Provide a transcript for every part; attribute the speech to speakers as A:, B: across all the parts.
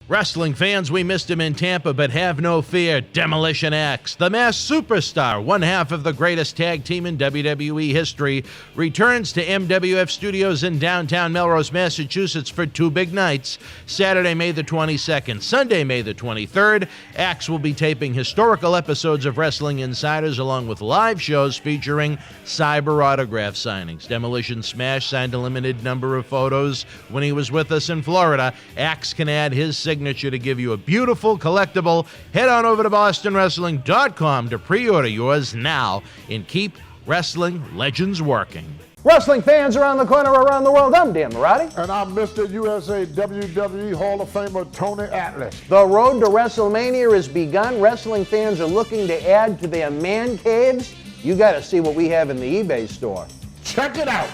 A: Wrestling fans, we missed him in Tampa, but have no fear. Demolition Axe, the masked superstar, one half of the greatest tag team in WWE history, returns to MWF Studios in downtown Melrose, Massachusetts for two big nights. Saturday, May the 22nd, Sunday, May the 23rd. Axe will be taping historical episodes of Wrestling Insiders along with live shows featuring cyber autograph signings. Demolition Smash signed a limited number of photos when he was with us in Florida. Axe can add his signature to give you a beautiful collectible. Head on over to bostonwrestling.com to pre-order yours now and keep wrestling legends working.
B: Wrestling fans around the corner, around the world, I'm Dan Marty.
C: And I'm Mr. USA WWE Hall of Famer Tony Atlas.
B: The road to WrestleMania has begun. Wrestling fans are looking to add to their man caves. You got to see what we have in the eBay store.
C: Check it out.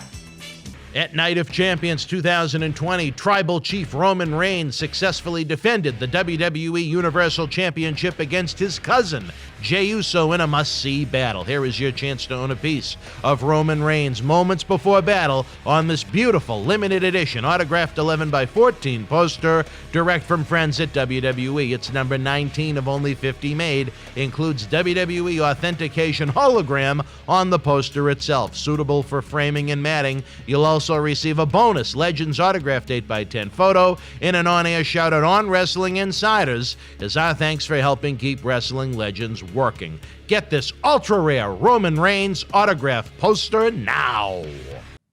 A: At Night of Champions 2020, Tribal Chief Roman Reigns successfully defended the WWE Universal Championship against his cousin, Jey Uso, in a must-see battle. Here is your chance to own a piece of Roman Reigns moments before battle on this beautiful limited edition autographed 11x14 poster, direct from friends at WWE. It's number 19 of only 50 made, includes WWE authentication hologram on the poster itself, suitable for framing and matting. You'll also receive a bonus Legends autographed 8x10 photo in an on-air shout-out on Wrestling Insiders as our thanks for helping keep Wrestling Legends working. Get this ultra-rare Roman Reigns autograph poster now.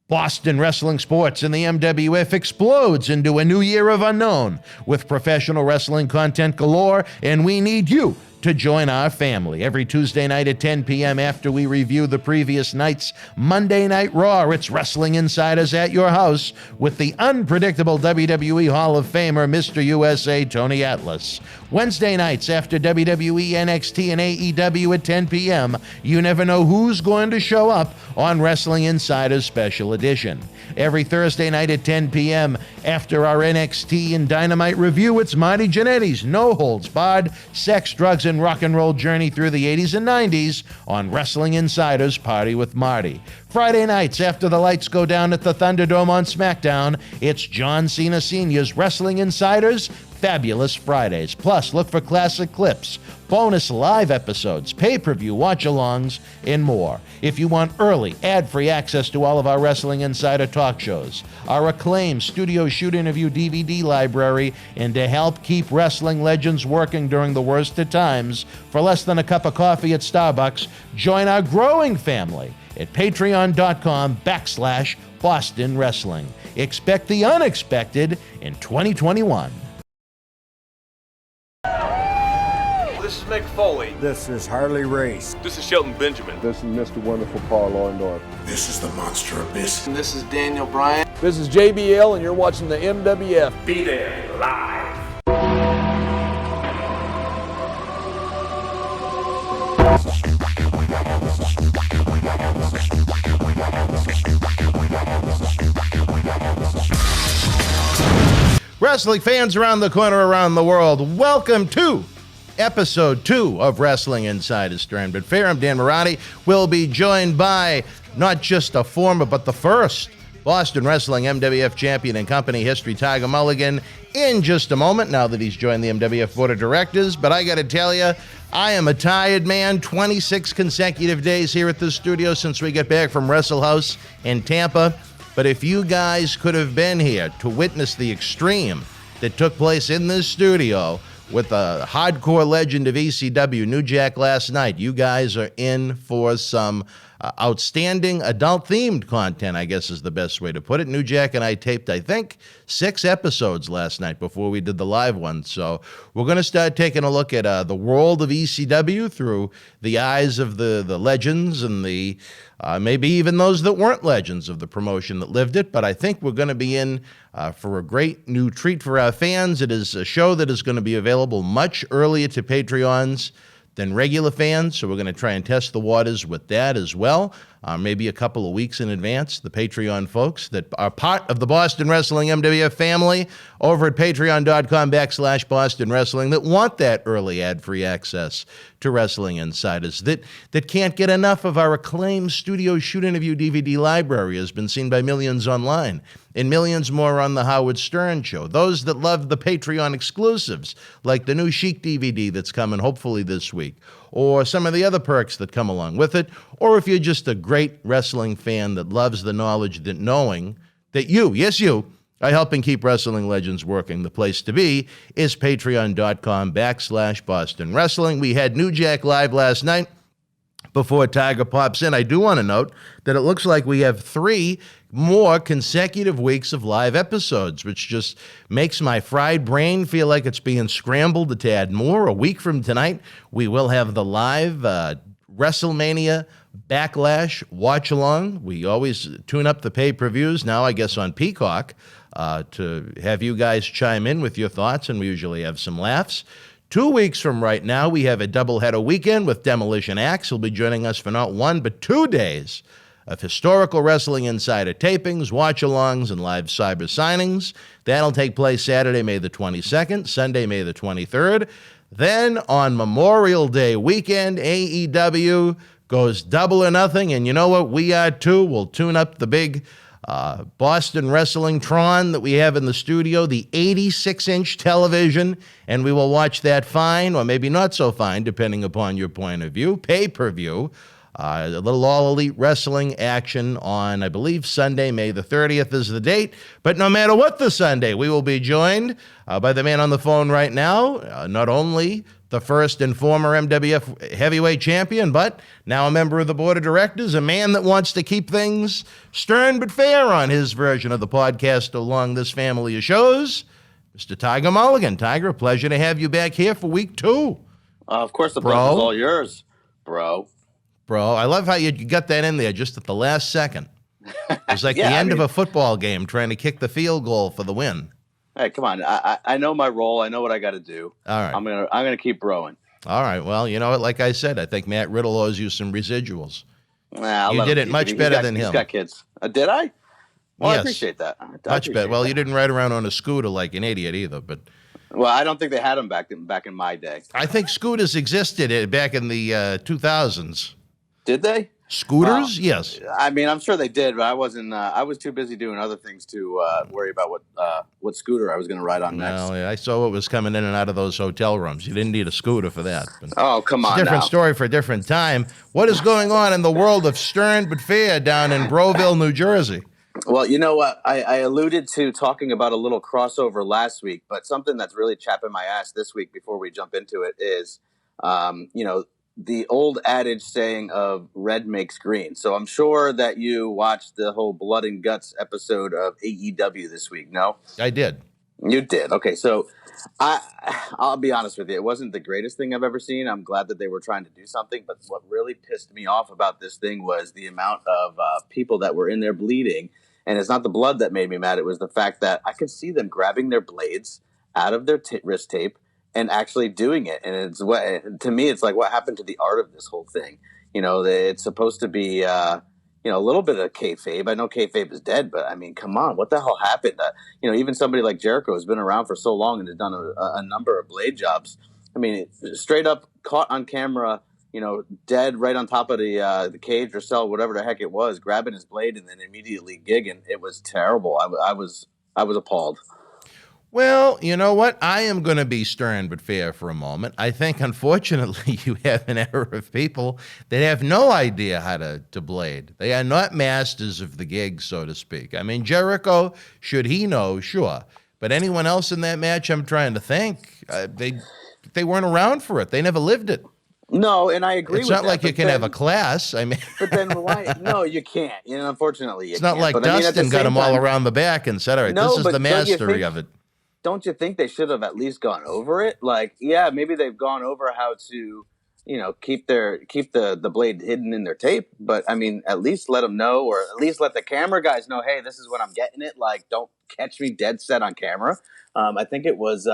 A: Boston Wrestling Sports and the MWF explodes into a new year of unknown with professional wrestling content galore, and we need you to join our family. Every Tuesday night at 10 p.m. after we review the previous night's Monday Night Raw, it's Wrestling Insiders at your house with the unpredictable WWE Hall of Famer, Mr. USA Tony Atlas. Wednesday nights after WWE, NXT, and AEW at 10 p.m., you never know who's going to show up on Wrestling Insiders Special Edition. Every Thursday night at 10 p.m. after our NXT and Dynamite review, it's Marty Jannetty's No Holds Barred Sex, Drugs, and Rock and Roll journey through the 80s and 90s on Wrestling Insiders Party with Marty. Friday nights after the lights go down at the Thunderdome on SmackDown, it's John Cena Sr.'s Wrestling Insiders Fabulous Fridays. Plus, look for classic clips, bonus live episodes, pay-per-view watch-alongs, and more. If you want early, ad-free access to all of our Wrestling Insider talk shows, our acclaimed studio shoot interview DVD library, and to help keep wrestling legends working during the worst of times, for less than a cup of coffee at Starbucks, join our growing family at patreon.com/Boston Wrestling. Expect the unexpected in 2021.
D: This is Mick Foley.
C: This is Harley Race.
D: This is Shelton Benjamin.
C: This is Mr. Wonderful Paul Orndorff.
E: This is the Monster Abyss.
D: And this is Daniel Bryan.
F: This is JBL, and you're watching the MWF.
D: Be there live.
A: Wrestling fans around the corner, around the world, welcome to Episode 2 of Wrestling Insiders Stern but Fair. I'm Dan Marty. We'll be joined by not just a former, but the first Boston Wrestling MWF champion in company history, Tiger Mulligan, in just a moment, now that he's joined the MWF Board of Directors. But I got to tell you, I am a tired man. 26 consecutive days here at the studio since we get back from Wrestle House in Tampa. But if you guys could have been here to witness the extreme that took place in this studio with a hardcore legend of ECW, New Jack, last night, you guys are in for some outstanding adult-themed content, I guess is the best way to put it. New Jack and I taped, I think, 6 episodes last night before we did the live one. So we're going to start taking a look at the world of ECW through the eyes of the legends and the maybe even those that weren't legends of the promotion that lived it. But I think we're going to be in for a great new treat for our fans. It is a show that is going to be available much earlier to Patreons than regular fans, so we're going to try and test the waters with that as well. maybe a couple of weeks in advance, the Patreon folks that are part of the Boston Wrestling MWF family over at patreon.com/Boston Wrestling that want that early ad-free access to Wrestling Insiders, that can't get enough of our acclaimed studio shoot interview DVD library, has been seen by millions online, and millions more on the Howard Stern Show. Those that love the Patreon exclusives, like the new Chic DVD that's coming hopefully this week, or some of the other perks that come along with it, or if you're just a great wrestling fan that loves the knowledge that knowing that you, yes you, are helping keep wrestling legends working, the place to be is patreon.com/Boston Wrestling. We had New Jack Live last night. Before Tiger pops in, I do want to note that it looks like we have 3 more consecutive weeks of live episodes, which just makes my fried brain feel like it's being scrambled a tad more. A week from tonight, we will have the live WrestleMania Backlash watch-along. We always tune up the pay-per-views, now I guess on Peacock, to have you guys chime in with your thoughts, and we usually have some laughs. 2 weeks from right now, we have a doubleheader weekend with Demolition Axe. He'll be joining us for not 1, but 2 days of historical Wrestling Insider tapings, watch-alongs, and live cyber signings. That'll take place Saturday, May the 22nd, Sunday, May the 23rd. Then on Memorial Day weekend, AEW goes double or nothing, and you know what? We are too. We'll tune up the big Boston Wrestling Tron that we have in the studio, the 86-inch television, and we will watch that fine, or maybe not so fine, depending upon your point of view, pay-per-view. A little All Elite Wrestling action on, I believe, Sunday, May the 30th is the date. But no matter what the Sunday, we will be joined by the man on the phone right now, not only the first and former MWF heavyweight champion, but now a member of the board of directors, a man that wants to keep things stern but fair on his version of the podcast along this family of shows, Mr. Tiger Mulligan. Tiger, a pleasure to have you back here for week 2.
G: Of course, the pleasure's all yours, bro.
A: Bro, I love how you got that in there just at the last second. It was like the end of a football game trying to kick the field goal for the win.
G: Hey, come on. I know my role. I know what I got to do.
A: All right.
G: I'm gonna keep broing.
A: All right. Well, you know what? Like I said, I think Matt Riddle owes you some residuals.
G: Nah,
A: you did it much better than him.
G: He's got kids. Did I? Well,
A: yes.
G: I appreciate that.
A: Much better. Well, you didn't ride around on a scooter like an idiot either, but.
G: Well, I don't think they had them back in my day.
A: I think scooters existed back in the 2000s.
G: Did they?
A: Scooters? Yes.
G: I mean, I'm sure they did, but I wasn't. I was too busy doing other things to worry about what scooter I was going to ride on next.
A: Well, yeah, I saw what was coming in and out of those hotel rooms. You didn't need a scooter for that.
G: Oh, come on!
A: It's a different story for a different time. What is going on in the world of stern but fair down in Broville, New Jersey?
G: Well, you know what? I alluded to talking about a little crossover last week, but something that's really chapping my ass this week before we jump into it is, the old adage saying of red makes green. So I'm sure that you watched the whole blood and guts episode of AEW this week, no?
A: I did.
G: You did. Okay, so I'll be honest with you. It wasn't the greatest thing I've ever seen. I'm glad that they were trying to do something, but what really pissed me off about this thing was the amount of people that were in there bleeding. And it's not the blood that made me mad. It was the fact that I could see them grabbing their blades out of their wrist tape and actually doing it. And it's to me, it's like, what happened to the art of this whole thing? You know, it's supposed to be, a little bit of kayfabe. I know kayfabe is dead, but I mean, come on, what the hell happened? Even somebody like Jericho has been around for so long and has done a number of blade jobs. I mean, straight up caught on camera, dead right on top of the cage or cell, whatever the heck it was, grabbing his blade and then immediately gigging. It was terrible. I was appalled.
A: Well, you know what? I am going to be stern but fair for a moment. I think, unfortunately, you have an error of people that have no idea how to blade. They are not masters of the gig, so to speak. I mean, Jericho, should he know? Sure. But anyone else in that match, I'm trying to think, they weren't around for it. They never lived it.
G: No, and I agree with that.
A: It's not like you can have a class. I mean,
G: but then why? No, you can't. Unfortunately,
A: it's not like Dustin got them all around the back and said, all right, this is the mastery of it.
G: Don't you think they should have at least gone over it? Like, yeah, maybe they've gone over how to, keep the blade hidden in their tape. But I mean, at least let them know, or at least let the camera guys know, hey, this is what I'm getting it. Like, don't catch me dead set on camera. I think it was,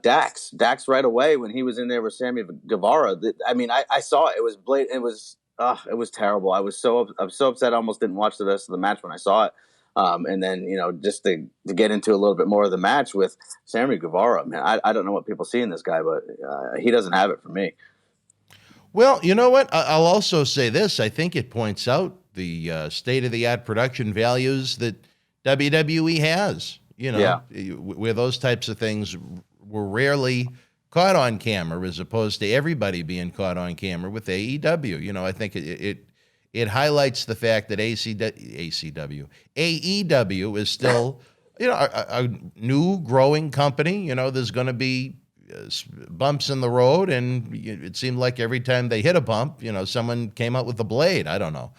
G: Dax right away when he was in there with Sammy Guevara. I mean, I saw it. It was blade. It was it was terrible. I was so upset. I almost didn't watch the rest of the match when I saw it. And then, just to get into a little bit more of the match with Sammy Guevara, man, I don't know what people see in this guy, but he doesn't have it for me.
A: Well, you know what? I'll also say this. I think it points out the state-of-the-art production values that WWE has, where those types of things were rarely caught on camera as opposed to everybody being caught on camera with AEW. I think it highlights the fact that AEW is still, a new growing company. There's going to be bumps in the road, and it seemed like every time they hit a bump, someone came out with a blade. I don't know.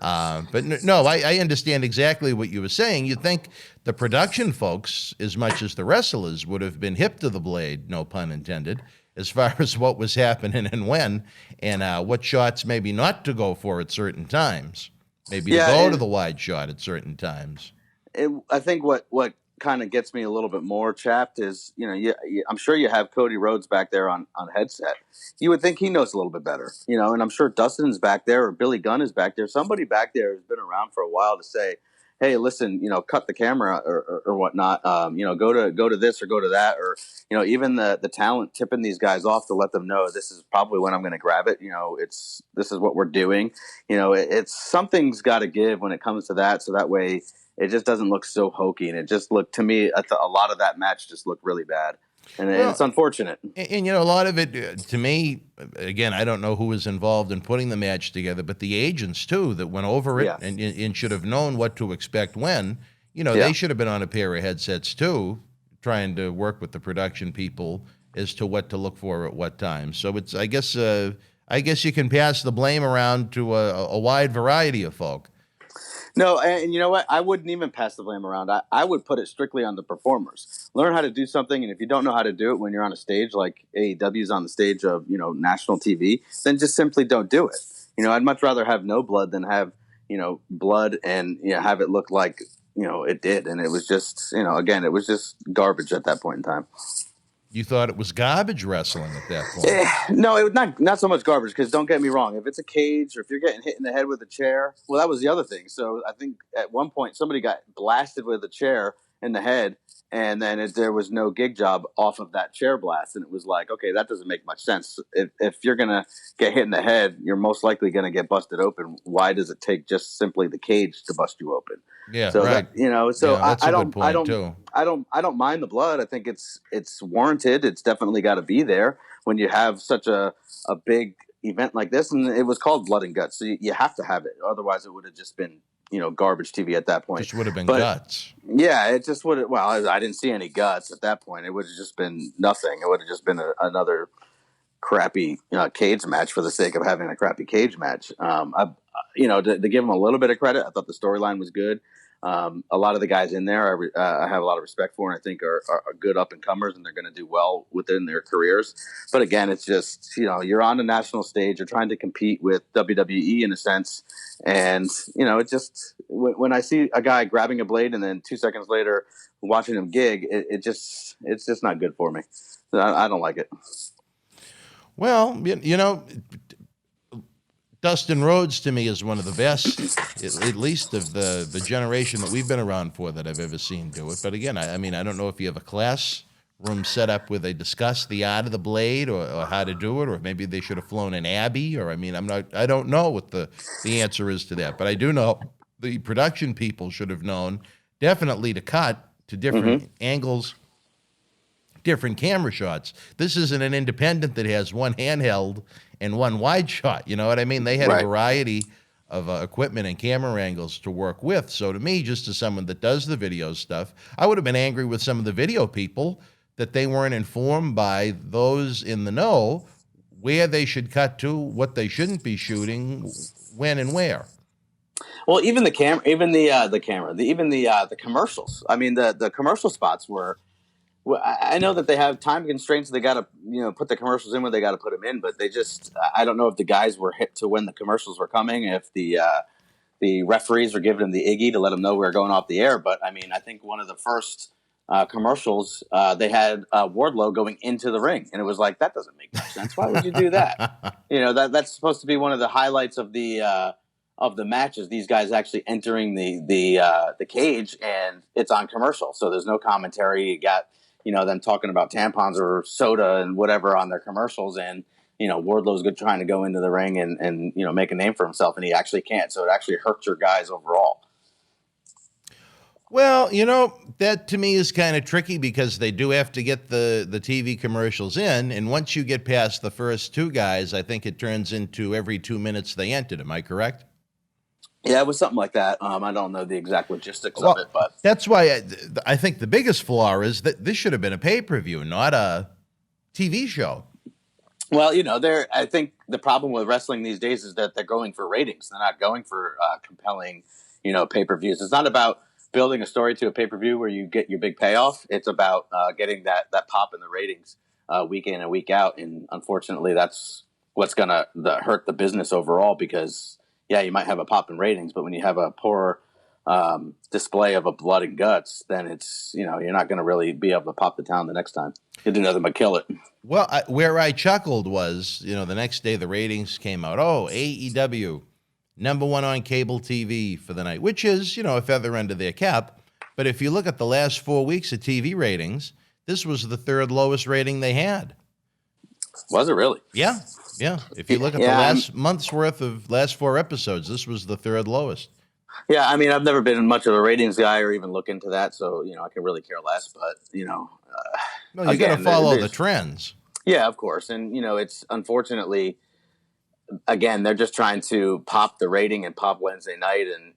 A: But no, I understand exactly what you were saying. You'd think the production folks, as much as the wrestlers, would have been hip to the blade, no pun intended, as far as what was happening and when, and what shots maybe not to go for at certain times, maybe to go to the wide shot at certain times.
G: I think what kind of gets me a little bit more chapped is, I'm sure you have Cody Rhodes back there on headset. You would think he knows a little bit better, and I'm sure Dustin's back there or Billy Gunn is back there. Somebody back there has been around for a while to say, hey, listen, cut the camera or whatnot, go to this or go to that, or, even the talent tipping these guys off to let them know this is probably when I'm going to grab it. This is what we're doing. It's something's got to give when it comes to that. So that way, it just doesn't look so hokey, and it just looked to me a lot of that match just looked really bad, and it's unfortunate.
A: And a lot of it to me, again, I don't know who was involved in putting the match together, but the agents too that went over it and should have known what to expect when. They should have been on a pair of headsets too, trying to work with the production people as to what to look for at what time. So it's I guess you can pass the blame around to a wide variety of folk.
G: No, and you know what? I wouldn't even pass the blame around. I would put it strictly on the performers. Learn how to do something, and if you don't know how to do it when you're on a stage like AEW's on the stage of national TV, then just simply don't do it. I'd much rather have no blood than have blood and have it look like it did, and it was just again, it was just garbage at that point in time.
A: You thought it was garbage wrestling at that point?
G: No, it was not so much garbage, because don't get me wrong. If it's a cage or if you're getting hit in the head with a chair, well, that was the other thing. So I think at one point somebody got blasted with a chair in the head, and then there was no gig job off of that chair blast. And it was like, okay, that doesn't make much sense. If you're going to get hit in the head, you're most likely going to get busted open. Why does it take just simply the cage to bust you open?
A: Yeah,
G: so
A: right.
G: I don't mind the blood. I think it's warranted. It's definitely got to be there when you have such a big event like this, and it was called Blood and Guts, so you have to have it. Otherwise, it would have just been garbage TV at that point.
A: Just would have been guts.
G: Yeah, it just would have. Well, I didn't see any guts at that point. It would have just been nothing. It would have just been another crappy cage match for the sake of having a crappy cage match. To give them a little bit of credit, I thought the storyline was good. A lot of the guys in there I have a lot of respect for, and I think are good up and comers, and they're going to do well within their careers. But again, it's just you're on the national stage, you're trying to compete with WWE in a sense, and it just when I see a guy grabbing a blade and then 2 seconds later watching him gig, it's just not good for me. I don't like it.
A: Well, Dustin Rhodes to me is one of the best, at least of the generation that we've been around for, that I've ever seen do it. But again, I don't know if you have a classroom set up where they discuss the art of the blade or how to do it, or maybe they should have flown an Abbey, or I don't know what the answer is to that. But I do know the production people should have known definitely to cut to different angles, different camera shots. This isn't an independent that has one handheld and one wide shot. You know what I mean? They had a variety of equipment and camera angles to work with. So to me, just as someone that does the video stuff, I would have been angry with some of the video people that they weren't informed by those in the know where they should cut to, what they shouldn't be shooting, when and where.
G: Well, even the camera, even the commercials. I mean, the commercial spots were. Well, I know that they have time constraints. They got to, put the commercials in where they got to put them in. But I don't know if the guys were hip to when the commercials were coming, if the referees were giving them the Iggy to let them know we were going off the air. But I mean, I think one of the first commercials, they had Wardlow going into the ring, and it was like, that doesn't make no sense. Why would you do that? That's supposed to be one of the highlights of the matches. These guys actually entering the cage, and it's on commercial, so there's no commentary. You got them talking about tampons or soda and whatever on their commercials, and Wardlow's good trying to go into the ring and make a name for himself, and he actually can't. So it actually hurts your guys overall.
A: Well, that to me is kind of tricky because they do have to get the TV commercials in. And once you get past the first two guys, I think it turns into every 2 minutes they entered. Am I correct?
G: Yeah, it was something like that. I don't know the exact logistics of it, but
A: that's why I think the biggest flaw is that this should have been a pay-per-view, not a TV show.
G: Well, I think the problem with wrestling these days is that they're going for ratings. They're not going for compelling, pay-per-views. It's not about building a story to a pay-per-view where you get your big payoff. It's about getting that pop in the ratings week in and week out. And unfortunately, that's what's going to hurt the business overall because, yeah, you might have a pop in ratings, but when you have a poor display of a blood and guts, then it's, you're not going to really be able to pop the town the next time. You do nothing but kill it.
A: Well, where I chuckled was, the next day the ratings came out. Oh, AEW, number one on cable TV for the night, which is, a feather under their cap. But if you look at the last 4 weeks of TV ratings, this was the third lowest rating they had.
G: Was it really?
A: Yeah. If you look at the last month's worth of last 4 episodes, this was the third lowest.
G: Yeah, I mean, I've never been much of a ratings guy or even look into that, so, I can really care less. But,
A: no, you got to follow the trends.
G: Yeah, of course. And, it's unfortunately, again, they're just trying to pop the rating and pop Wednesday night. And,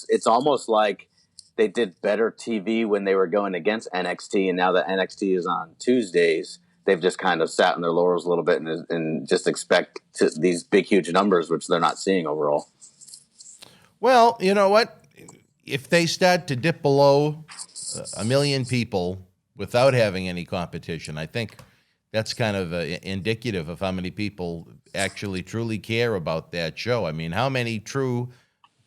G: it's almost like they did better TV when they were going against NXT. And now that NXT is on Tuesdays, they've just kind of sat on their laurels a little bit and just expect these big, huge numbers, which they're not seeing overall.
A: Well, you know what? If they start to dip below 1 million people without having any competition, I think that's kind of indicative of how many people actually truly care about that show. I mean, how many true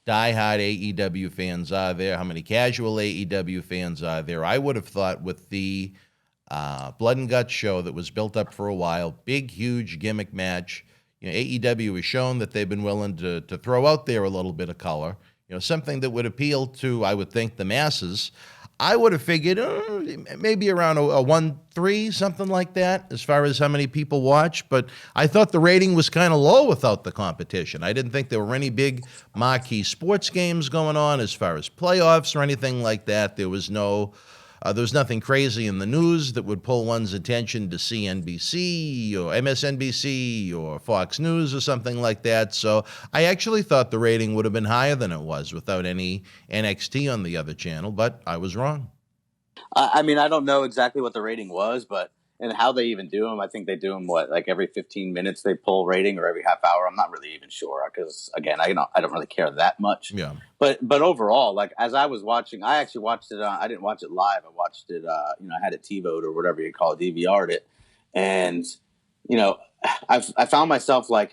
A: diehard AEW fans are there? How many casual AEW fans are there? I would have thought with the Blood and Guts show that was built up for a while, big, huge gimmick match, AEW has shown that they've been willing to throw out there a little bit of color, something that would appeal to, I would think, the masses. I would have figured maybe around a 1-3, something like that, as far as how many people watch. But I thought the rating was kind of low without the competition. I didn't think there were any big marquee sports games going on as far as playoffs or anything like that. There was nothing crazy in the news that would pull one's attention to CNBC or MSNBC or Fox News or something like that. So I actually thought the rating would have been higher than it was without any NXT on the other channel, but I was wrong.
G: I mean, I don't know exactly what the rating was, but and how they even do them. I think they do them like every 15 minutes they pull rating or every half hour. I'm not really even sure because again, I don't really care that much.
A: Yeah.
G: But overall, like as I was watching, I actually watched it. I didn't watch it live. I watched it. I had it TiVo'd or whatever you call it, DVR'd it, and I found myself like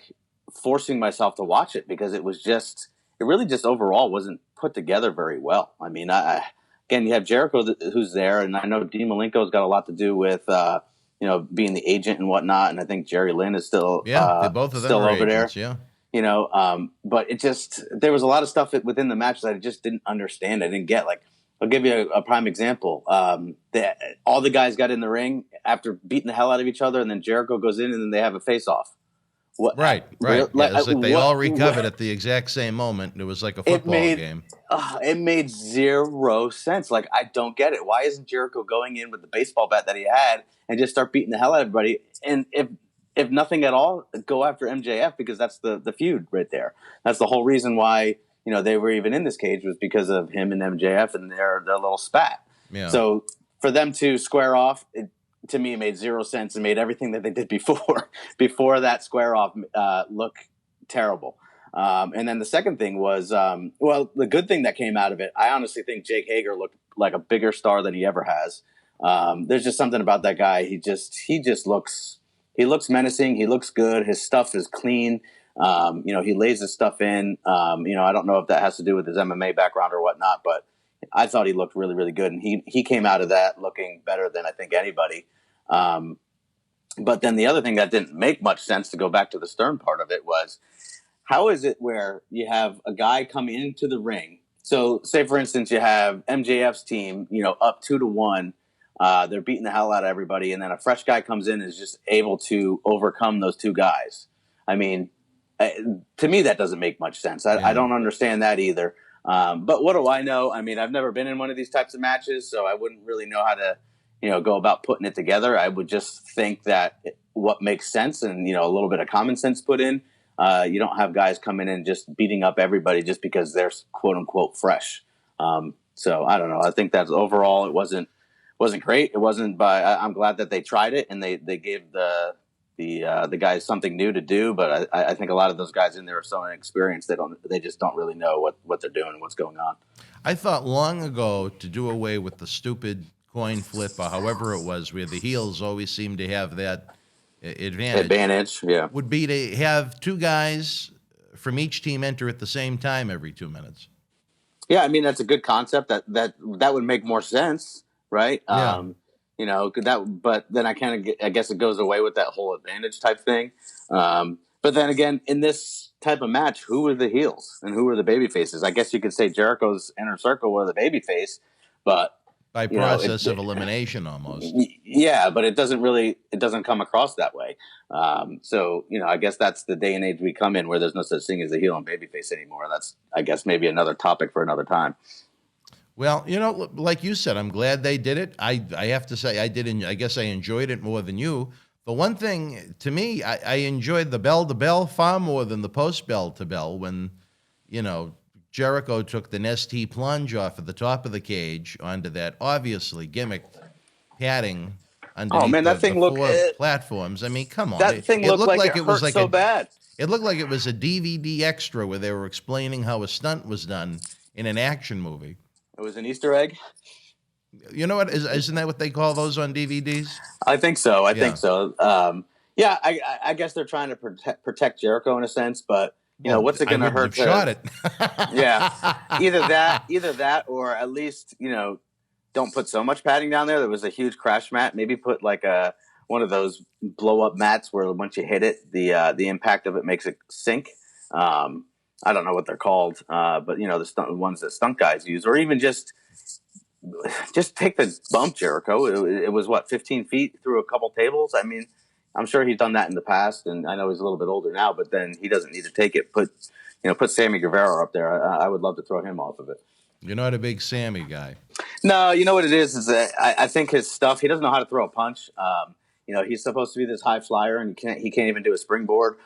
G: forcing myself to watch it because it really just overall wasn't put together very well. I mean, again, you have Jericho who's there, and I know Dean Malenko's got a lot to do with being the agent and whatnot. And I think Jerry Lynn is still
A: both of them
G: still
A: are
G: over
A: agents,
G: there.
A: Yeah.
G: But there was a lot of stuff within the match that I just didn't understand. I didn't get. Like, I'll give you a prime example. All the guys got in the ring after beating the hell out of each other, and then Jericho goes in, and then they have a face-off.
A: Right. Yeah, it's like they all recovered at the exact same moment. It was like a football game.
G: It made zero sense. Like, I don't get it. Why isn't Jericho going in with the baseball bat that he had and just start beating the hell out of everybody? And if nothing at all, go after MJF because that's the feud right there. That's the whole reason why they were even in this cage was because of him and MJF and their little spat. Yeah. So for them to square off, to me, it made zero sense and made everything that they did before that square off look terrible. And then the second thing was, the good thing that came out of it, I honestly think Jake Hager looked like a bigger star than he ever has. There's just something about that guy. He looks menacing. He looks good. His stuff is clean. He lays his stuff in. I don't know if that has to do with his MMA background or whatnot, but I thought he looked really, really good, and he came out of that looking better than I think anybody. But then the other thing that didn't make much sense, to go back to the Stern part of it, was how is it where you have a guy come into the ring? So say, for instance, you have MJF's team, up 2-1. They're beating the hell out of everybody. And then a fresh guy comes in and is just able to overcome those two guys. I mean, to me, that doesn't make much sense. I don't understand that either. But what do I know? I mean, I've never been in one of these types of matches, so I wouldn't really know how to, go about putting it together. I would just think that what makes sense and, a little bit of common sense put in. You don't have guys coming in just beating up everybody just because they're quote unquote fresh. So I don't know. I think that overall it wasn't great. It wasn't I'm glad that they tried it and they gave the guys something new to do. But I think a lot of those guys in there are so inexperienced. They just don't really know what they're doing and what's going on.
A: I thought long ago to do away with the stupid coin flip or however it was, where the heels always seem to have that advantage,
G: yeah,
A: would be to have two guys from each team enter at the same time every 2 minutes.
G: Yeah, I mean, that's a good concept. That would make more sense, right?
A: Yeah.
G: But then I guess it goes away with that whole advantage type thing. But then again, in this type of match, who are the heels and who are the baby faces? I guess you could say Jericho's Inner Circle were the baby face, but
A: by process of elimination almost.
G: Yeah, but it doesn't come across that way. So, I guess that's the day and age we come in, where there's no such thing as a heel and babyface anymore. That's, I guess, maybe another topic for another time.
A: Well, like you said, I'm glad they did it. I have to say I guess I enjoyed it more than you. The one thing, to me, I enjoyed the bell-to-bell far more than the post-bell-to-bell when, Jericho took the Nestea plunge off of the top of the cage onto that obviously gimmicked padding underneath
G: that thing looked
A: platforms. I mean, come on.
G: That thing looked like it was like so bad.
A: It looked like it was a DVD extra where they were explaining how a stunt was done in an action movie.
G: It was an Easter egg.
A: You know what? Isn't that what they call those on DVDs?
G: I think so. I think so. I guess they're trying to protect Jericho in a sense, but what's it going to hurt?
A: Shot it.
G: Yeah, either that, or at least don't put so much padding down there. There was a huge crash mat. Maybe put like one of those blow up mats where once you hit it, the impact of it makes it sink. I don't know what they're called, but the ones that stunt guys use, or even just take the bump, Jericho. It was 15 feet through a couple tables. I mean, I'm sure he's done that in the past, and I know he's a little bit older now, but then he doesn't need to take it. Put Sammy Guevara up there. I would love to throw him off of it.
A: You're not a big Sammy guy.
G: No, you know what it is that I think his stuff, he doesn't know how to throw a punch. He's supposed to be this high flyer, and he can't even do a springboard.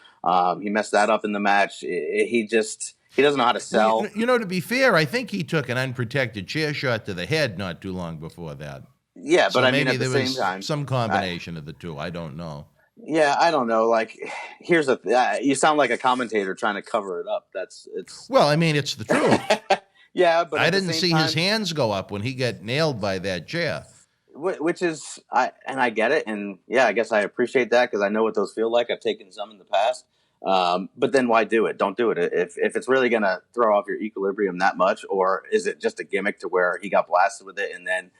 G: He messed that up in the match. He doesn't know how to sell.
A: To be fair, I think he took an unprotected chair shot to the head not too long before that.
G: Yeah,
A: so
G: but
A: maybe
G: at the same time,
A: some combination of the two. I don't know.
G: Yeah, I don't know. Like, here's you sound like a commentator trying to cover it up.
A: Well, I mean, it's the truth.
G: Yeah, but
A: I didn't see his hands go up when he got nailed by that chair.
G: Which is, I get it, and yeah, I guess I appreciate that because I know what those feel like. I've taken some in the past, but then why do it? Don't do it if it's really going to throw off your equilibrium that much, or is it just a gimmick to where he got blasted with it and then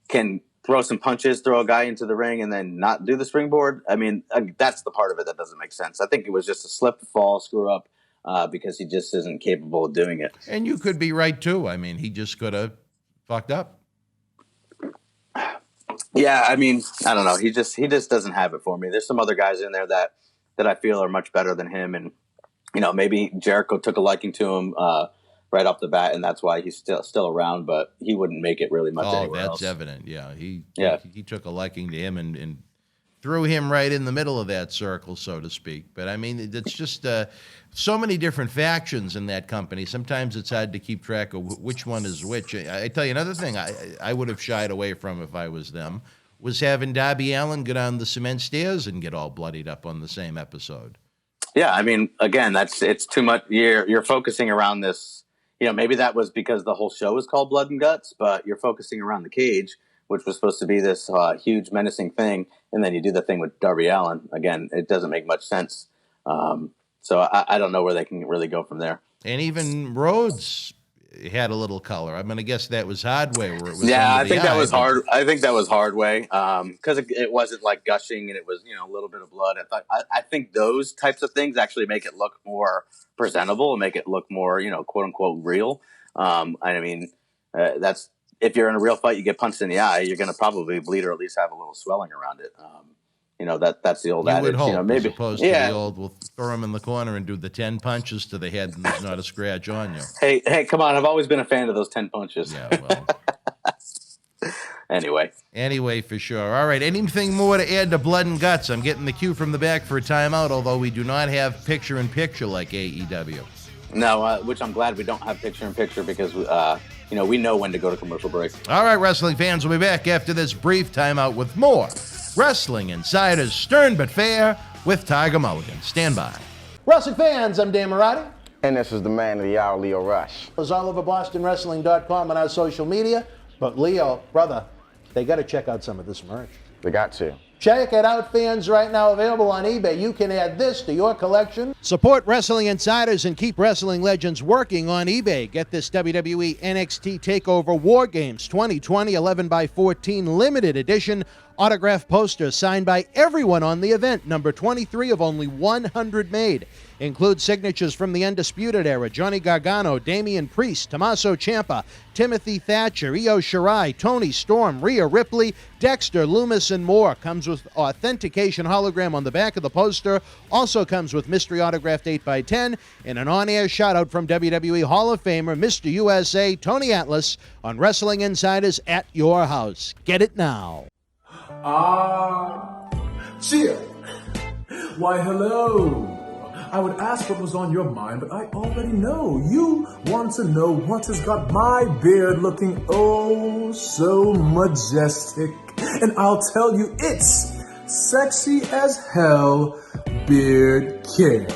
G: can throw some punches, throw a guy into the ring, and then not do the springboard? I mean, that's the part of it that doesn't make sense. I think it was just a slip, fall, screw up, because he just isn't capable of doing it.
A: And you could be right too. I mean, he just could have fucked up.
G: Yeah, I mean, I don't know. He just doesn't have it for me. There's some other guys in there that I feel are much better than him, and maybe Jericho took a liking to him right off the bat, and that's why he's still around. But he wouldn't make it really much anywhere else.
A: Oh, that's evident. Yeah, he took a liking to him and threw him right in the middle of that circle, so to speak. But I mean, it's just so many different factions in that company. Sometimes it's hard to keep track of which one is which. I tell you another thing I would have shied away from if I was them, was having Darby Allin go down the cement stairs and get all bloodied up on the same episode. Yeah,
G: I mean, again, it's too much. You're focusing around this. Maybe that was because the whole show is called Blood and Guts, but you're focusing around the cage, which was supposed to be this huge menacing thing, and then you do the thing with Darby Allin. Again, it doesn't make much sense. So I don't know where they can really go from there.
A: And even Rhodes had a little color. I'm going to guess that was Hardway, where it was
G: Yeah,
A: under
G: I
A: the
G: think that
A: eye,
G: was
A: but-
G: hard. I think that was Hardway because it wasn't like gushing and it was a little bit of blood. I think those types of things actually make it look more presentable and make it look more quote unquote real. I mean, that's if you're in a real fight, you get punched in the eye, you're going to probably bleed or at least have a little swelling around it. That's the old
A: You
G: adage.
A: would hope,
G: Maybe
A: as opposed to the old, we'll throw him in the corner and do the 10 punches to the head and there's not a scratch on you.
G: Hey, come on. I've always been a fan of those 10 punches.
A: Yeah, well.
G: Anyway,
A: for sure. All right, anything more to add to Blood and Guts? I'm getting the cue from the back for a timeout, although we do not have picture-in-picture like AEW.
G: No, which I'm glad we don't have picture-in-picture because, we know when to go to commercial break.
A: All right, wrestling fans, we'll be back after this brief timeout with more Wrestling Insider's Stern But Fair with Tiger Mulligan. Stand by.
B: Wrestling fans, I'm Dan Marty.
H: And this is the man of the hour, Leo Rush.
B: It's all over BostonWrestling.com and our social media. But Leo, brother, they got to check out some of this merch.
H: They got to.
B: Check it out, fans, right now available on eBay. You can add this to your collection. Support Wrestling Insiders and keep wrestling legends working on eBay. Get this WWE NXT TakeOver War Games 2020 11x14 limited edition autograph poster signed by everyone on the event, number 23 of only 100 made. Includes signatures from the Undisputed Era, Johnny Gargano, Damian Priest, Tommaso Ciampa, Timothy Thatcher, Io Shirai, Tony Storm, Rhea Ripley, Dexter, Loomis, and more. Comes with authentication hologram on the back of the poster. Also comes with mystery autographed 8x10 and an on-air shout-out from WWE Hall of Famer, Mr. USA, Tony Atlas, on Wrestling Insiders at your house. Get it now.
I: Cheer! Why, hello! I would ask what was on your mind, but I already know. You want to know what has got my beard looking oh so majestic. And I'll tell you, it's sexy as hell beard care.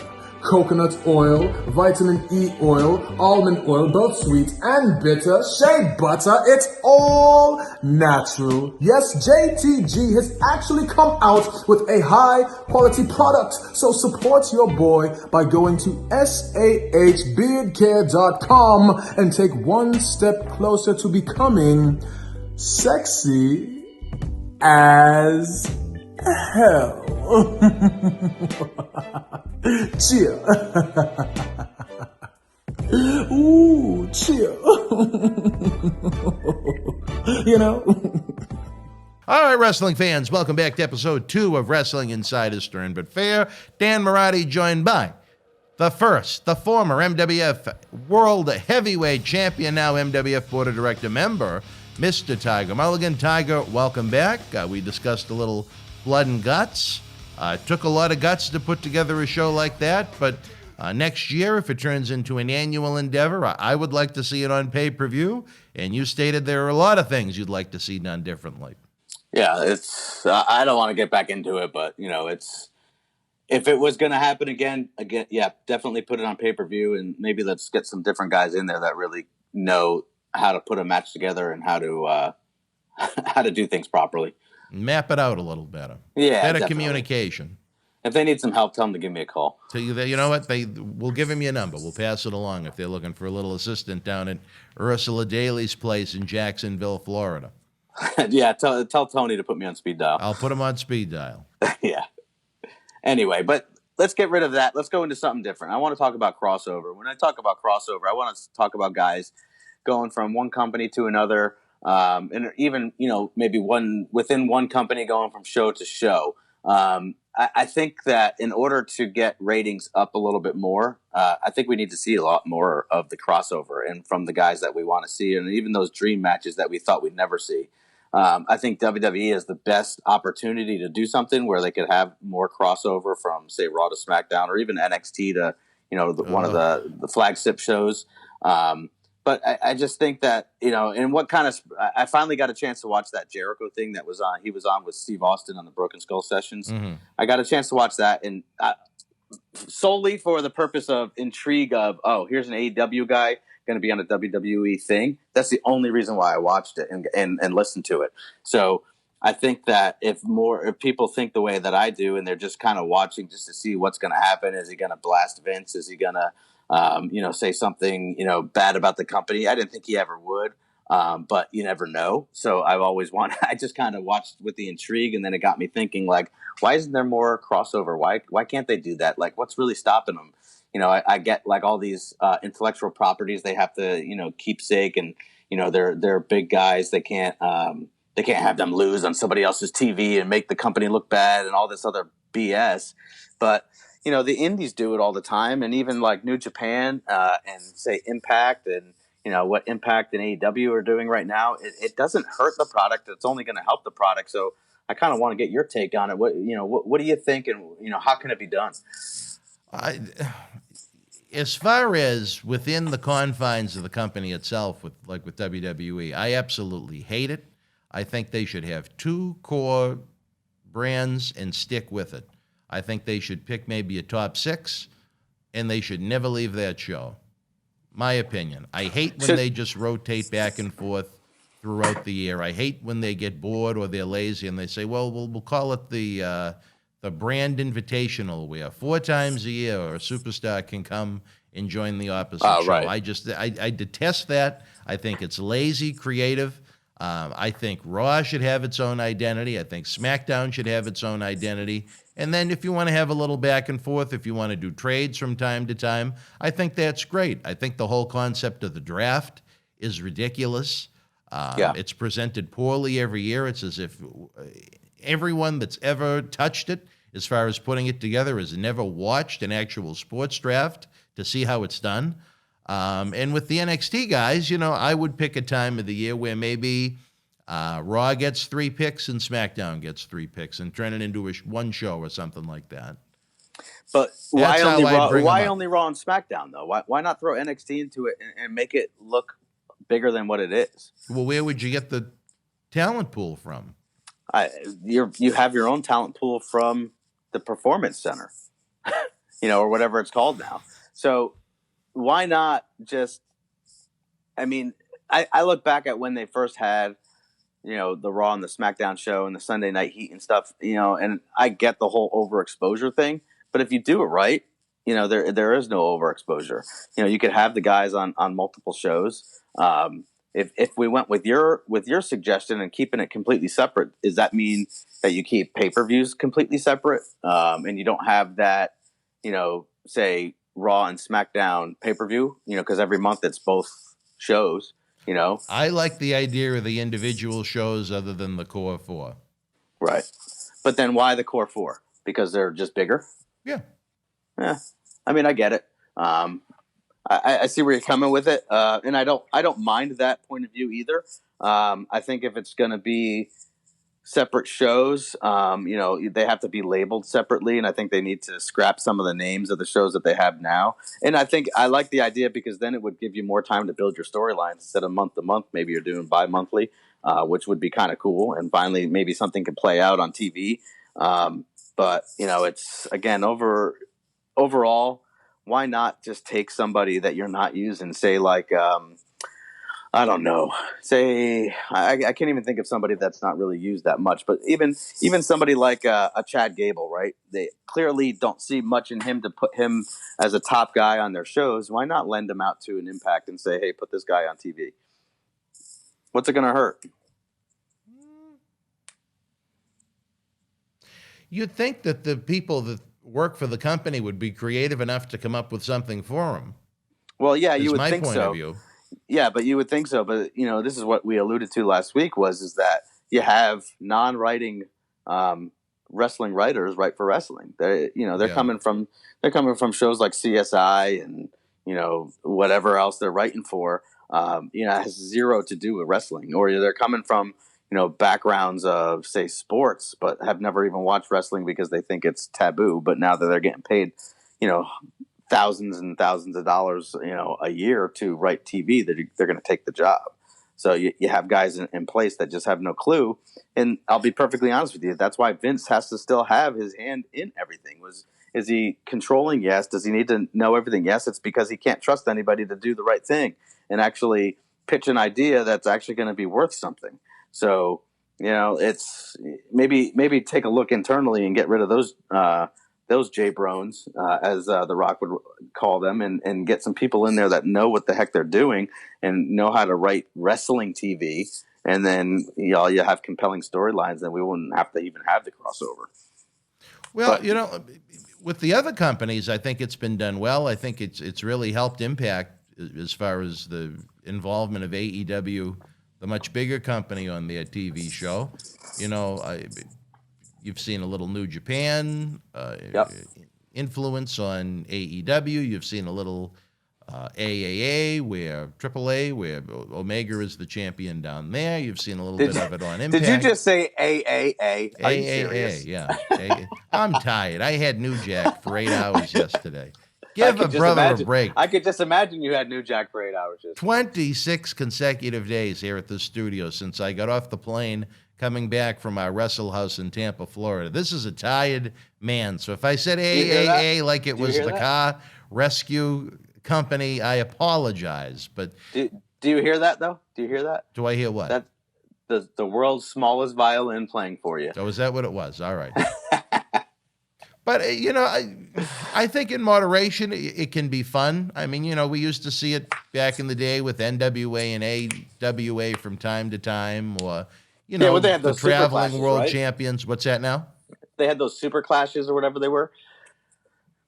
I: Coconut oil, vitamin E oil, almond oil, both sweet and bitter, shea butter, it's all natural. Yes, JTG has actually come out with a high quality product. So support your boy by going to sahbeardcare.com and take one step closer to becoming sexy as hell. Cheer. Ooh, cheer.
A: All right, wrestling fans, welcome back to episode 2 of Wrestling Insider's Stern But Fair. Dan Marty joined by the former MWF World Heavyweight Champion, now MWF Board of Director member, Mr. Tiger Mulligan. Tiger, welcome back. We discussed a little Blood and Guts. It took a lot of guts to put together a show like that, but next year, if it turns into an annual endeavor, I would like to see it on pay-per-view, and you stated there are a lot of things you'd like to see done differently.
G: Yeah, it's. I don't want to get back into it, but it's. If it was going to happen again, yeah, definitely put it on pay-per-view, and maybe let's get some different guys in there that really know how to put a match together and how to do things properly.
A: Map it out a little better.
G: Yeah,
A: better
G: definitely.
A: Communication.
G: If they need some help, tell them to give me a call.
A: So you know what? We'll give him your number. We'll pass it along if they're looking for a little assistant down at Ursula Daly's place in Jacksonville, Florida.
G: Yeah, tell Tony to put me on speed dial.
A: I'll put him on speed dial.
G: Yeah. Anyway, but let's get rid of that. Let's go into something different. I want to talk about crossover. When I talk about crossover, I want to talk about guys going from one company to another, and even maybe within one company going from show to show. I think that in order to get ratings up a little bit more, I think we need to see a lot more of the crossover and from the guys that we want to see, and even those dream matches that we thought we'd never see. I think WWE is the best opportunity to do something where they could have more crossover from, say, Raw to SmackDown, or even NXT to one of the flagship shows. But I just think that, and what kind of, I finally got a chance to watch that Jericho thing that he was on with Steve Austin on the Broken Skull sessions. Mm-hmm. I got a chance to watch that, and solely for the purpose of intrigue of, here's an AEW guy going to be on a WWE thing. That's the only reason why I watched it and listened to it. So I think that if people think the way that I do, and they're just kind of watching just to see what's going to happen, is he going to blast Vince? Is he going to say something, bad about the company. I didn't think he ever would. But you never know. So I've always wanted, I just kind of watched with the intrigue, and then it got me thinking, like, why isn't there more crossover? Why can't they do that? Like, what's really stopping them? I get like all these intellectual properties they have to, keepsake, and, they're big guys. They can't have them lose on somebody else's TV and make the company look bad and all this other BS. But, the indies do it all the time. And even like New Japan and say Impact and, what Impact and AEW are doing right now, it doesn't hurt the product. It's only going to help the product. So I kind of want to get your take on it. What do you think? And, how can it be done?
A: As far as within the confines of the company itself, with WWE, I absolutely hate it. I think they should have 2 core brands and stick with it. I think they should pick maybe a top 6, and they should never leave that show. My opinion. I hate when they just rotate back and forth throughout the year. I hate when they get bored or they're lazy and they say, well, we'll call it the brand invitational, where 4 times a year a superstar can come and join the opposite show. Right. I detest that. I think it's lazy, creative. I think Raw should have its own identity. I think SmackDown should have its own identity. And then if you want to have a little back and forth, if you want to do trades from time to time, I think that's great. I think the whole concept of the draft is ridiculous. It's presented poorly every year. It's as if everyone that's ever touched it, as far as putting it together, has never watched an actual sports draft to see how it's done. And with the NXT guys, I would pick a time of the year where maybe Raw gets 3 picks and SmackDown gets 3 picks, and turn it into one show or something like that.
G: But why only Raw and SmackDown, though? Why not throw NXT into it and make it look bigger than what it is?
A: Well, where would you get the talent pool from?
G: You have your own talent pool from the Performance Center, or whatever it's called now. So why not just? I mean, I look back at when they first had, the Raw and the SmackDown show and the Sunday Night Heat and stuff, and I get the whole overexposure thing. But if you do it right, there is no overexposure. You could have the guys on multiple shows. If we went with your suggestion and keeping it completely separate, does that mean that you keep pay-per-views completely separate, and you don't have that, say Raw and SmackDown pay-per-view, because every month it's both shows, I
A: like the idea of the individual shows other than the core 4.
G: Right. But then why the core 4? Because they're just bigger?
A: Yeah.
G: I mean, I get it. I see where you're coming with it, and I don't mind that point of view either. I think if it's going to be separate shows, they have to be labeled separately, and I think they need to scrap some of the names of the shows that they have now. And I think I like the idea because then it would give you more time to build your storylines instead of month to month. Maybe you're doing bi-monthly, which would be kind of cool, and finally maybe something could play out on TV. But it's again overall. Why not just take somebody that you're not using, say like, I don't know, say, I can't even think of somebody that's not really used that much, but even somebody like a Chad Gable, right? They clearly don't see much in him to put him as a top guy on their shows. Why not lend him out to an Impact and say, hey, put this guy on TV? What's it going to hurt?
A: You'd think that the people that work for the company would be creative enough to come up with something for them.
G: Well, yeah, you would think so.
A: My point of view.
G: Yeah, but you would think so. But this is what we alluded to last week is that you have non-writing wrestling writers write for wrestling. They're coming from shows like CSI and whatever else they're writing for. It has zero to do with wrestling, or they're coming from backgrounds of, say, sports, but have never even watched wrestling because they think it's taboo. But now that they're getting paid, thousands and thousands of dollars, a year to write TV, they're going to take the job. So you have guys in place that just have no clue. And I'll be perfectly honest with you. That's why Vince has to still have his hand in everything. Is he controlling? Yes. Does he need to know everything? Yes. It's because he can't trust anybody to do the right thing and actually pitch an idea that's actually going to be worth something. So, it's maybe take a look internally and get rid of those those J-Brones, as The Rock would call them, and get some people in there that know what the heck they're doing and know how to write wrestling TV. And then you have compelling storylines, then we wouldn't have to even have the crossover.
A: Well, with the other companies, I think it's been done well. I think it's really helped Impact as far as the involvement of AEW, the much bigger company, on their TV show. You've seen a little New Japan influence on AEW. You've seen a little AAA, AAA, where Omega is the champion down there. You've seen a little bit of it on Impact.
G: Did you just say AAA? Are you serious?
A: Yeah. I'm tired. I had New Jack for 8 hours yesterday. Give a brother a break.
G: I could just imagine you had New Jack for 8 hours.
A: 26 consecutive days here at the studio since I got off the plane coming back from our Wrestle House in Tampa, Florida. This is a tired man. So if I said AAA like it was the car rescue company, I apologize. But
G: do you hear that, though? Do you hear that?
A: Do I hear what?
G: That's the world's smallest violin playing for you.
A: Oh, is that what it was? All right. But, I think in moderation, it can be fun. I mean, we used to see it back in the day with NWA and AWA from time to time, or, the traveling world champions. What's that now?
G: They had those super clashes or whatever they were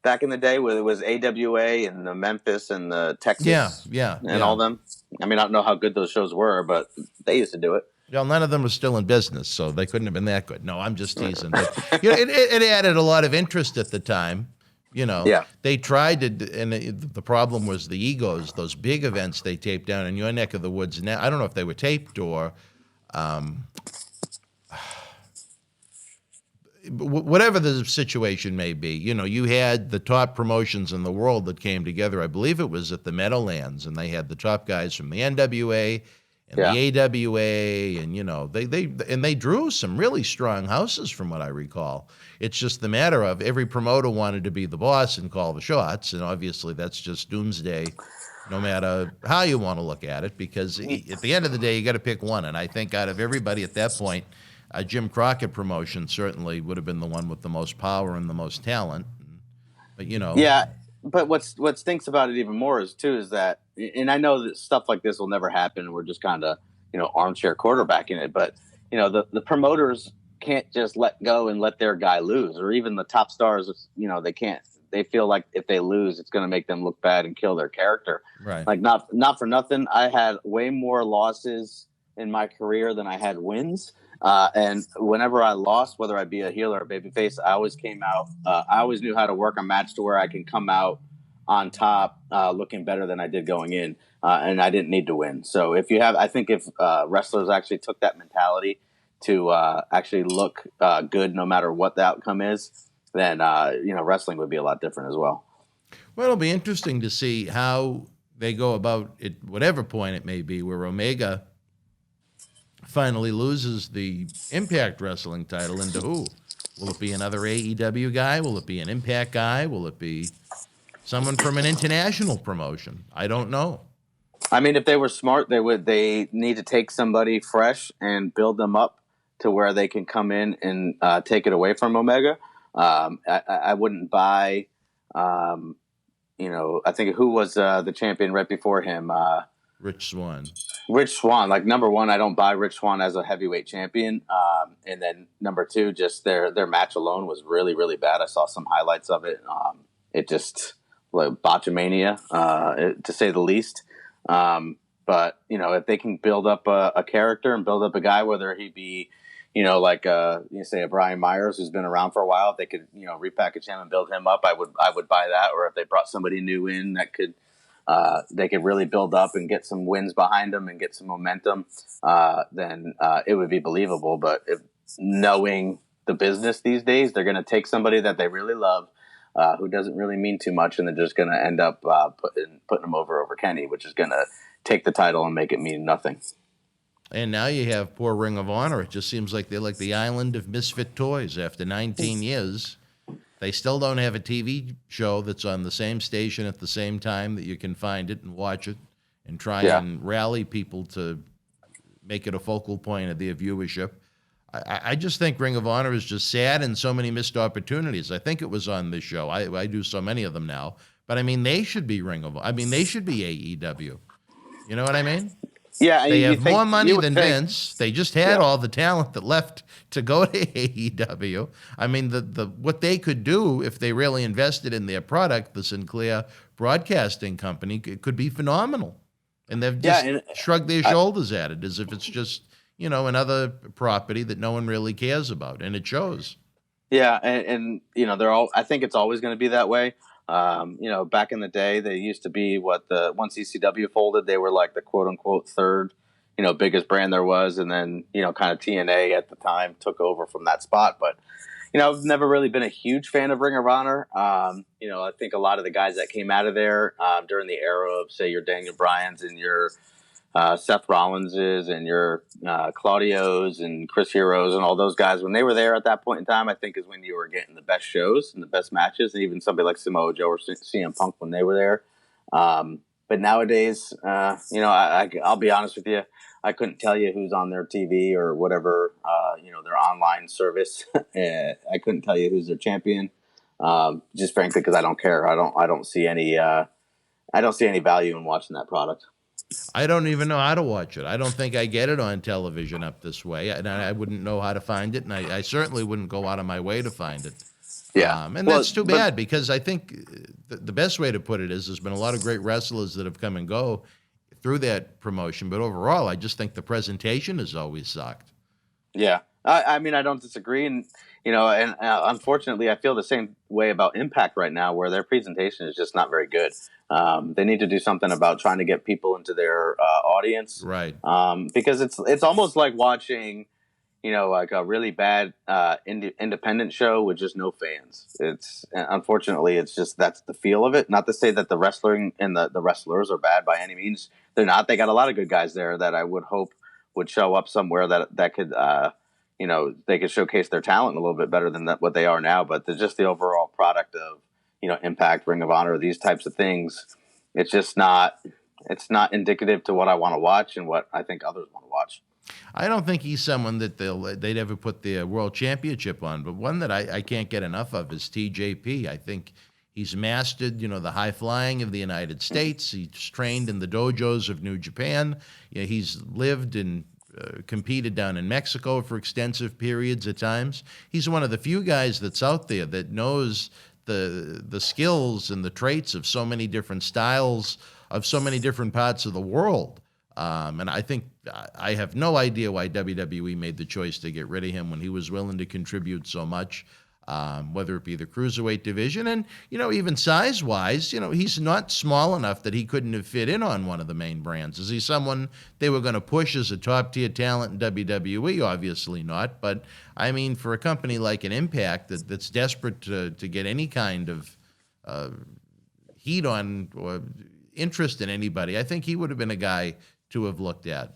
G: back in the day, where it was AWA and the Memphis and the Texas and all them. I mean, I don't know how good those shows were, but they used to do it.
A: Well, none of them were still in business, so they couldn't have been that good. No, I'm just teasing. But it added a lot of interest at the time. They tried to, and the problem was the egos. Those big events they taped down in your neck of the woods. Now, I don't know if they were taped or whatever the situation may be. You had the top promotions in the world that came together. I believe it was at the Meadowlands, and they had the top guys from the NWA and the AWA, and they drew some really strong houses from what I recall. It's just the matter of every promoter wanted to be the boss and call the shots, and obviously that's just doomsday, no matter how you want to look at it, because at the end of the day, you got to pick one. And I think out of everybody at that point, Jim Crockett promotion certainly would have been the one with the most power and the most talent. But
G: yeah. But what stinks about it even more is that, and I know that stuff like this will never happen. We're just kind of, armchair quarterbacking it. But, the promoters can't just let go and let their guy lose, or even the top stars, they can't. They feel like if they lose, it's going to make them look bad and kill their character.
A: Right.
G: Like not for nothing, I had way more losses in my career than I had wins. And whenever I lost, whether I be a heel or a babyface, I always came out. I always knew how to work a match to where I can come out on top, looking better than I did going in, and I didn't need to win. So if wrestlers actually took that mentality to actually look good, no matter what the outcome is, then wrestling would be a lot different as well.
A: Well, it'll be interesting to see how they go about it, whatever point it may be, where Omega finally loses the Impact Wrestling title into who? Will it be another AEW guy? Will it be an Impact guy? Will it be someone from an international promotion? I don't know.
G: I mean, if they were smart, they need to take somebody fresh and build them up to where they can come in and take it away from Omega. I wouldn't buy, I think who was the champion right before him?
A: Rich Swann.
G: Rich Swann, like number one, I don't buy Rich Swann as a heavyweight champion. And then number two, just their match alone was really, really bad. I saw some highlights of it. It just like botchamania, to say the least. But if they can build up a character and build up a guy, whether he be, say a Brian Myers who's been around for a while, if they could, repackage him and build him up, I would buy that. Or if they brought somebody new in that could. They could really build up and get some wins behind them and get some momentum, then it would be believable. But knowing the business these days, they're going to take somebody that they really love, who doesn't really mean too much, and they're just going to end up putting them over Kenny, which is going to take the title and make it mean nothing.
A: And now you have poor Ring of Honor. It just seems like they're like the island of misfit toys. After 19 years, they still don't have a TV show that's on the same station at the same time that you can find it and watch it and try and rally people to make it a focal point of their viewership. I just think Ring of Honor is just sad and so many missed opportunities. I think it was on this show. I do so many of them now. But, I mean, they should be they should be AEW. You know what I mean?
G: Yeah.
A: They have more money than Vince. They just had all the talent that left to go to AEW. I mean, the what they could do if they really invested in their product, the Sinclair Broadcasting Company, could be phenomenal. And they've just shrugged their shoulders at it as if it's just, another property that no one really cares about. And it shows.
G: Yeah. And I think it's always going to be that way. Back in the day, they used to be once ECW folded, they were like the quote unquote third, biggest brand there was. And then, kind of TNA at the time took over from that spot. But, I've never really been a huge fan of Ring of Honor. I think a lot of the guys that came out of there during the era of, say, your Daniel Bryans and your Seth Rollinses and your Claudios and Chris Heroes and all those guys, when they were there at that point in time, I think is when you were getting the best shows and the best matches, and even somebody like Samoa Joe or CM Punk when they were there. But nowadays, I'll be honest with you, I couldn't tell you who's on their TV or whatever, their online service. I couldn't tell you who's their champion, just frankly because I don't care. I don't see any value in watching that product.
A: I don't even know how to watch it. I don't think I get it on television up this way, and I wouldn't know how to find it, and I certainly wouldn't go out of my way to find it.
G: Yeah,
A: that's too bad because I think the best way to put it is there's been a lot of great wrestlers that have come and go through that promotion, but overall, I just think the presentation has always sucked.
G: Yeah, I mean, I don't disagree, and unfortunately, I feel the same way about Impact right now, where their presentation is just not very good. They need to do something about trying to get people into their audience,
A: right?
G: Because it's almost like watching, like a really bad independent show with just no fans. Unfortunately, it's just that's the feel of it. Not to say that the wrestling and the wrestlers are bad by any means. They're not. They got a lot of good guys there that I would hope would show up somewhere that could, they could showcase their talent a little bit better than what they are now. But just the overall product of, Impact, Ring of Honor, these types of things, it's just not indicative to what I want to watch and what I think others want to watch.
A: I don't think he's someone that they'd ever put the world championship on, but one that I can't get enough of is TJP. I think he's mastered, the high flying of the United States. He's trained in the dojos of New Japan. He's lived and competed down in Mexico for extensive periods at times. He's one of the few guys that's out there that knows the skills and the traits of so many different styles of so many different parts of the world. And I think I have no idea why WWE made the choice to get rid of him when he was willing to contribute so much, whether it be the cruiserweight division. And, even size-wise, he's not small enough that he couldn't have fit in on one of the main brands. Is he someone they were going to push as a top-tier talent in WWE? Obviously not. But, I mean, for a company like an Impact that's desperate to get any kind of heat on or interest in anybody, I think he would have been a guy to have looked at.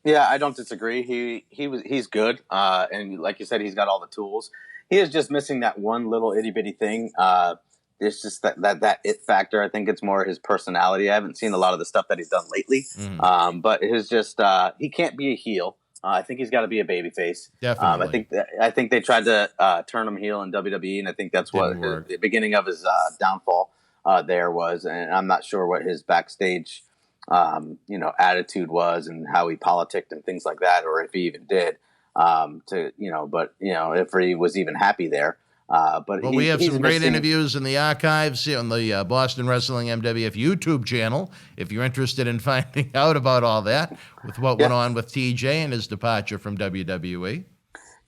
G: Yeah, I don't disagree. He's good, and like you said, he's got all the tools. He is just missing that one little itty bitty thing. It's just that it factor. I think it's more his personality. I haven't seen a lot of the stuff that he's done lately, but his just he can't be a heel. I think he's got to be a babyface.
A: Definitely.
G: I think they tried to turn him heel in WWE, and I think that's what the beginning of his downfall there was. And I'm not sure what his backstage attitude was and how he politicked and things like that, or if he even did. If he was even happy there.
A: We have some great interviews in the archives on the Boston Wrestling MWF YouTube channel, if you're interested in finding out about all that, with what went on with TJ and his departure from WWE.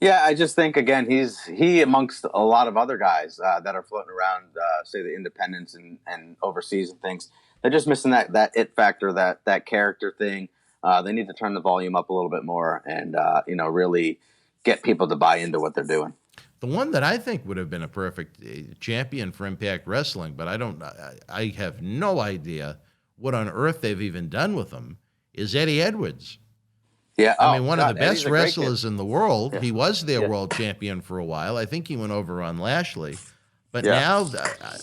G: Yeah, I just think, again, he amongst a lot of other guys that are floating around, say, the independents and overseas and things, they're just missing that it factor, that character thing. They need to turn the volume up a little bit more and, really get people to buy into what they're doing.
A: The one that I think would have been a perfect champion for Impact Wrestling, but I have no idea what on earth they've even done with him, is Eddie Edwards.
G: Yeah,
A: I mean, one of the best wrestlers in the world. Yeah. He was their world champion for a while. I think he went over on Lashley. But now,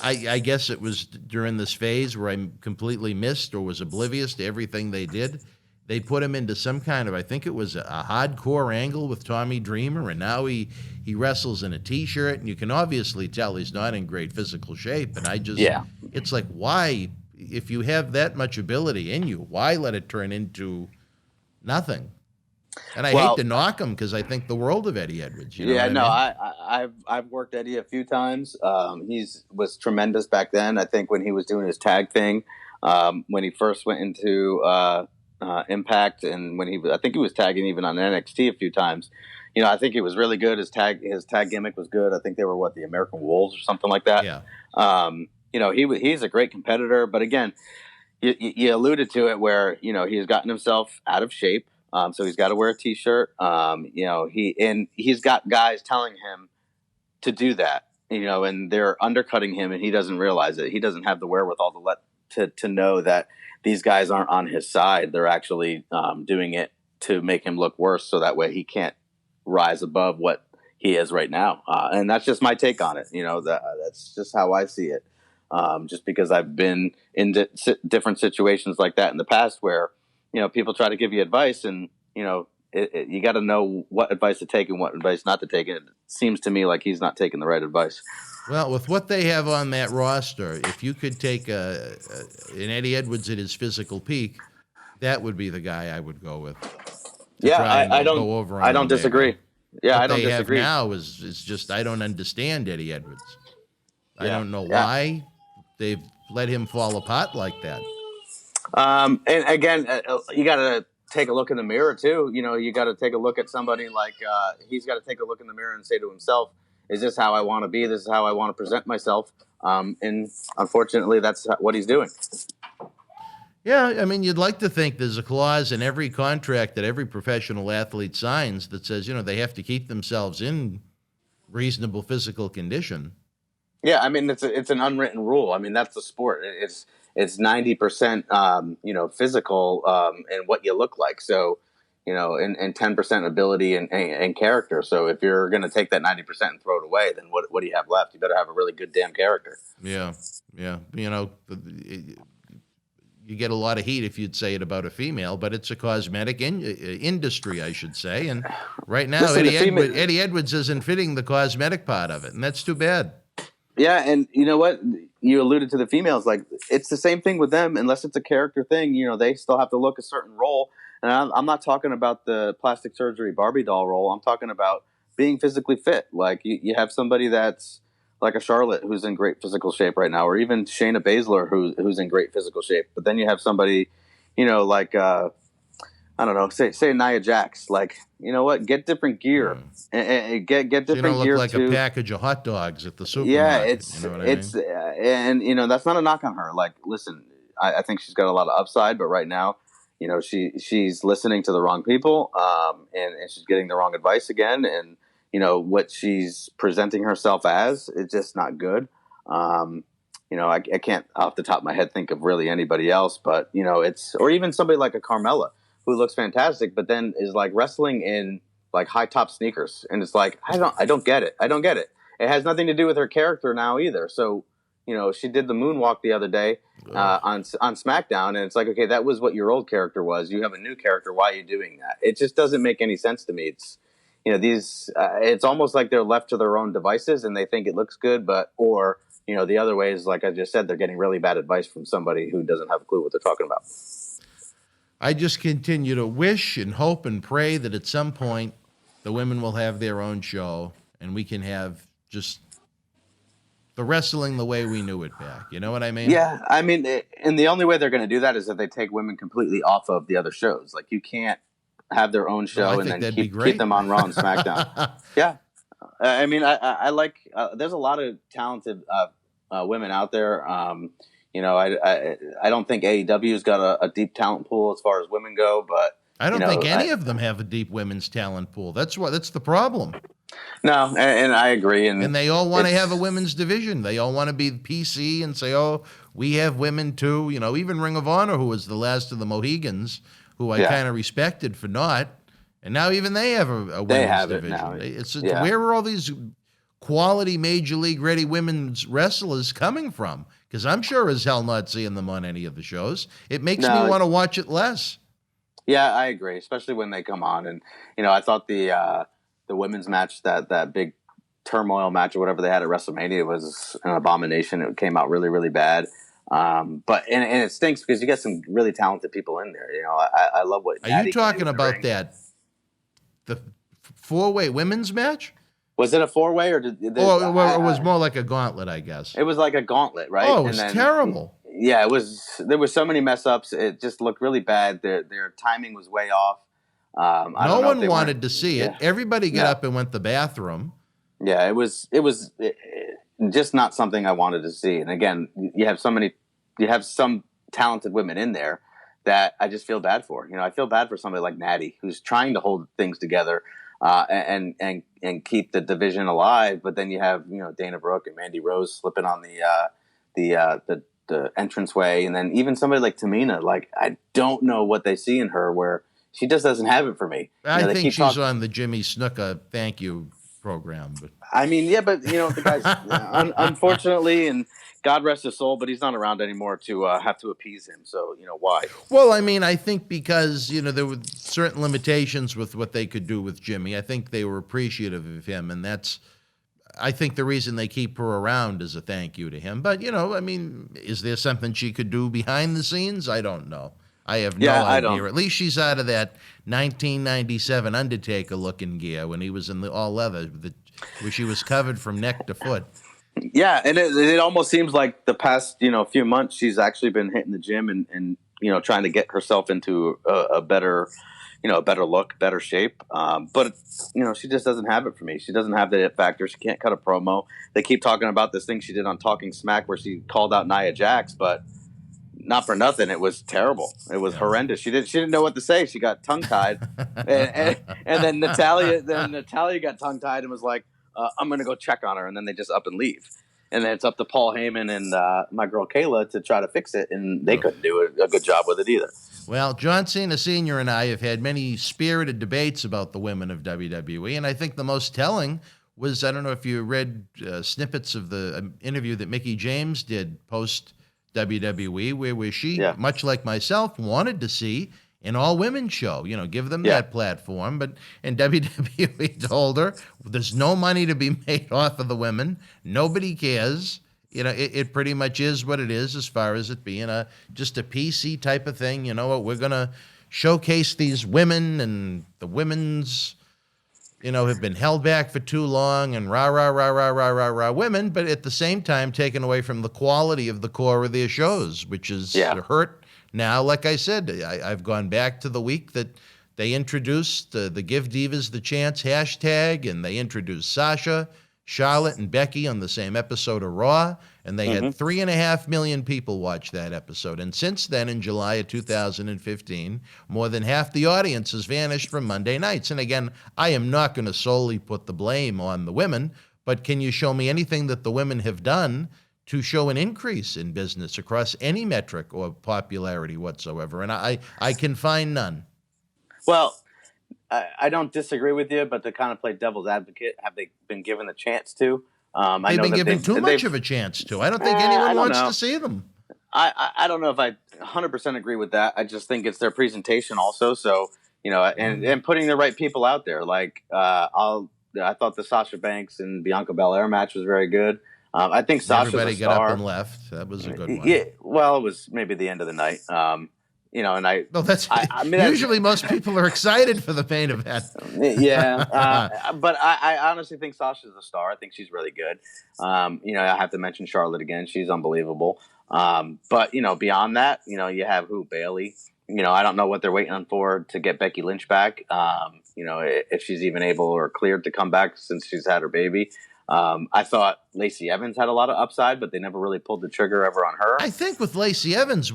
A: I guess it was during this phase where I completely missed or was oblivious to everything they did. they put him into some kind of, I think it was a hardcore angle with Tommy Dreamer, and now he wrestles in a T-shirt, and you can obviously tell he's not in great physical shape. And it's like, why, if you have that much ability in you, why let it turn into nothing? And I hate to knock him because I think the world of Eddie Edwards. You know
G: I've worked Eddie a few times. He's was tremendous back then. I think when he was doing his tag thing, when he first went into Impact, and I think he was tagging even on NXT a few times. You know, I think he was really good. His tag gimmick was good. I think they were the American Wolves or something like that.
A: Yeah.
G: You know, he's a great competitor, but again, you alluded to it where he's gotten himself out of shape. So he's got to wear a T-shirt. He's got guys telling him to do that. And they're undercutting him, and he doesn't realize it. He doesn't have the wherewithal to know that these guys aren't on his side. They're actually doing it to make him look worse, so that way he can't rise above what he is right now. And that's just my take on it. That's just how I see it. Just because I've been in different situations like that in the past where people try to give you advice, and you got to know what advice to take and what advice not to take. And it seems to me like he's not taking the right advice.
A: Well, with what they have on that roster, if you could take an Eddie Edwards at his physical peak, that would be the guy I would go with.
G: I don't disagree.
A: I don't disagree. Now is just, I don't understand Eddie Edwards. I don't know why they've let him fall apart like that.
G: And again, you got to take a look in the mirror too. You got to take a look at somebody like he's got to take a look in the mirror and say to himself, "Is this how I want to be? This is how I want to present myself." And unfortunately, that's what he's doing.
A: Yeah, I mean, you'd like to think there's a clause in every contract that every professional athlete signs that says, they have to keep themselves in reasonable physical condition.
G: Yeah, I mean, it's an unwritten rule. I mean, that's the sport. It's 90%, physical and what you look like. So, and 10% ability and character. So if you're going to take that 90% and throw it away, then what do you have left? You better have a really good damn character.
A: Yeah. You get a lot of heat if you'd say it about a female, but it's a cosmetic industry, I should say. And right now, Eddie Edwards isn't fitting the cosmetic part of it, and that's too bad.
G: Yeah, and you know what? You alluded to the females. Like, it's the same thing with them. Unless it's a character thing, they still have to look a certain role. And I'm not talking about the plastic surgery Barbie doll role. I'm talking about being physically fit. Like, you have somebody that's like a Charlotte who's in great physical shape right now, or even Shayna Baszler who's in great physical shape. But then you have somebody, like I don't know, say Nia Jax. Like, you know what? Get different gear and get different gear. You don't
A: look like a package of hot dogs at the supermarket.
G: Yeah, and that's not a knock on her. Like, listen, I think she's got a lot of upside, but right now, she's listening to the wrong people, and she's getting the wrong advice again, and what she's presenting herself as, it's just not good. I can't off the top of my head think of really anybody else, but or even somebody like a Carmella who looks fantastic, but then is like wrestling in like high top sneakers, and it's like I don't get it. It has nothing to do with her character now either. So she did the moonwalk the other day on SmackDown, and it's like, okay, that was what your old character was. You have a new character. Why are you doing that? It just doesn't make any sense to me. It's it's almost like they're left to their own devices and they think it looks good, or the other way is, like I just said, they're getting really bad advice from somebody who doesn't have a clue what they're talking about.
A: I just continue to wish and hope and pray that at some point the women will have their own show and we can have just the wrestling the way we knew it back. You know what I mean?
G: Yeah, I mean, and the only way they're going to do that is if they take women completely off of the other shows. Like, you can't have their own show and then keep them on Raw and SmackDown. Yeah. I mean, I like, there's a lot of talented women out there. I don't think AEW's got a deep talent pool as far as women go, but
A: I don't think any of them have a deep women's talent pool. That's the problem.
G: No, and I agree.
A: And they all want to have a women's division. They all want to be PC and say, oh, we have women too. Even Ring of Honor, who was the last of the Mohegans, who I kind of respected for not. And now even they have a women's division. Where are all these quality Major League ready women's wrestlers coming from? Because I'm sure as hell not seeing them on any of the shows. It makes me want to watch it less.
G: Yeah, I agree, especially when they come on. And I thought the women's match, that big turmoil match or whatever they had at WrestleMania, was an abomination. It came out really, really bad. But it stinks because you get some really talented people in there. I love what.
A: Are you talking about that the 4-way women's match?
G: Was it a 4-way or did?
A: It was more like a gauntlet, I guess.
G: It was like a gauntlet, right?
A: Oh, it was terrible.
G: Yeah, it was. There were so many mess ups. It just looked really bad. Their timing was way off.
A: No one wanted to see it. Everybody got up and went to the bathroom.
G: Yeah, it was just not something I wanted to see. And again, you have some talented women in there that I just feel bad for. I feel bad for somebody like Natty, who's trying to hold things together and keep the division alive. But then you have Dana Brooke and Mandy Rose slipping on the entranceway, and then even somebody like Tamina. Like, I don't know what they see in her where she just doesn't have it for me.
A: I think she's on the Jimmy Snuka thank you program. But
G: I mean, yeah, but the guy's unfortunately, and God rest his soul, but he's not around anymore to have to appease him. So why?
A: Well, I mean, I think because there were certain limitations with what they could do with Jimmy. I think they were appreciative of him, and that's. I think the reason they keep her around is a thank you to him. But, I mean, is there something she could do behind the scenes? I don't know. I have no idea. At least she's out of that 1997 Undertaker-looking gear when he was in the all-leather, where she was covered from neck to foot.
G: Yeah, and it almost seems like the past, few months she's actually been hitting the gym and trying to get herself into a better a better look, better shape. But she just doesn't have it for me. She doesn't have the it factor. She can't cut a promo. They keep talking about this thing she did on Talking Smack where she called out Nia Jax, but not for nothing. It was terrible. It was horrendous. She didn't know what to say. She got tongue tied, and then Natalia got tongue tied and was like, "I'm going to go check on her," and then they just up and leave. And then it's up to Paul Heyman and my girl Kayla to try to fix it, and they couldn't do a good job with it either.
A: Well, John Cena Sr. and I have had many spirited debates about the women of WWE, and I think the most telling was, I don't know if you read snippets of the interview that Mickie James did post-WWE, where she, much like myself, wanted to see an all-women show, give them that platform. And WWE told her, there's no money to be made off of the women. Nobody cares. It pretty much is what it is as far as it being just a PC type of thing. You know what? We're going to showcase these women, and the women's, have been held back for too long, and rah, women, but at the same time taken away from the quality of the core of their shows, which is hurt. Now, like I said, I've gone back to the week that they introduced the Give Divas the Chance hashtag, and they introduced Sasha, Charlotte, and Becky on the same episode of Raw, and they had 3.5 million people watch that episode. And since then, in July of 2015, more than half the audience has vanished from Monday nights. And again, I am not going to solely put the blame on the women, but can you show me anything that the women have done to show an increase in business across any metric or popularity whatsoever? And I can find none.
G: Well, I don't disagree with you, but to kind of play devil's advocate, have they been given the chance to?
A: They've been given too much of a chance to. I don't think anyone wants to see them.
G: I don't know if I 100% agree with that. I just think it's their presentation also. So, and putting the right people out there. Like, I thought the Sasha Banks and Bianca Belair match was very good. I think Sasha's
A: Everybody
G: a star.
A: got up and left. That was a good one.
G: Yeah, well, it was maybe the end of the night. And I.
A: No, that's. I mean, usually most people are excited for the main event.
G: Yeah, but I honestly think Sasha's a star. I think she's really good. I have to mention Charlotte again. She's unbelievable. But beyond that, you have Bayley. I don't know what they're waiting for to get Becky Lynch back. If she's even able or cleared to come back since she's had her baby. I thought Lacey Evans had a lot of upside, but they never really pulled the trigger ever on her.
A: I think with Lacey Evans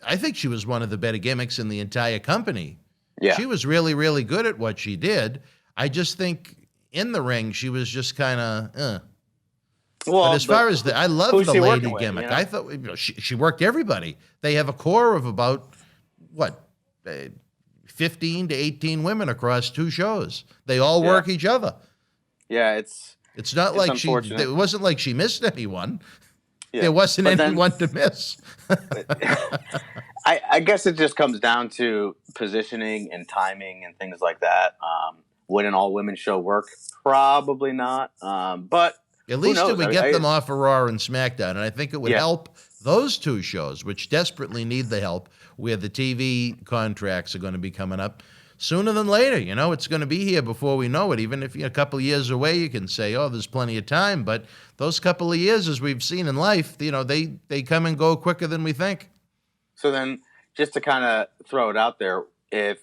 A: I think she was one of the better gimmicks in the entire company. Yeah. She was really, really good at what she did. I just think in the ring, she was just kind of, Well, but as far as I love the lady gimmick. I thought she worked everybody. They have a core of about, 15 to 18 women across 2 shows. They all work each other.
G: Yeah,
A: it's not like it wasn't like she missed anyone. there wasn't
G: But
A: anyone to miss.
G: I guess it just comes down to positioning and timing and things like that. Would an all-women show work? Probably not. But
A: at least
G: who
A: it
G: knows?
A: would get them off of Raw and SmackDown, and I think it would help those two shows, which desperately need the help, where the TV contracts are going to be coming up sooner than later. You know, it's going to be here before we know it. Even if you're a couple of years away, you can say, oh, there's plenty of time. But those couple of years, as we've seen in life, you know, they come and go quicker than we think.
G: So then, just to kind of throw it out there, if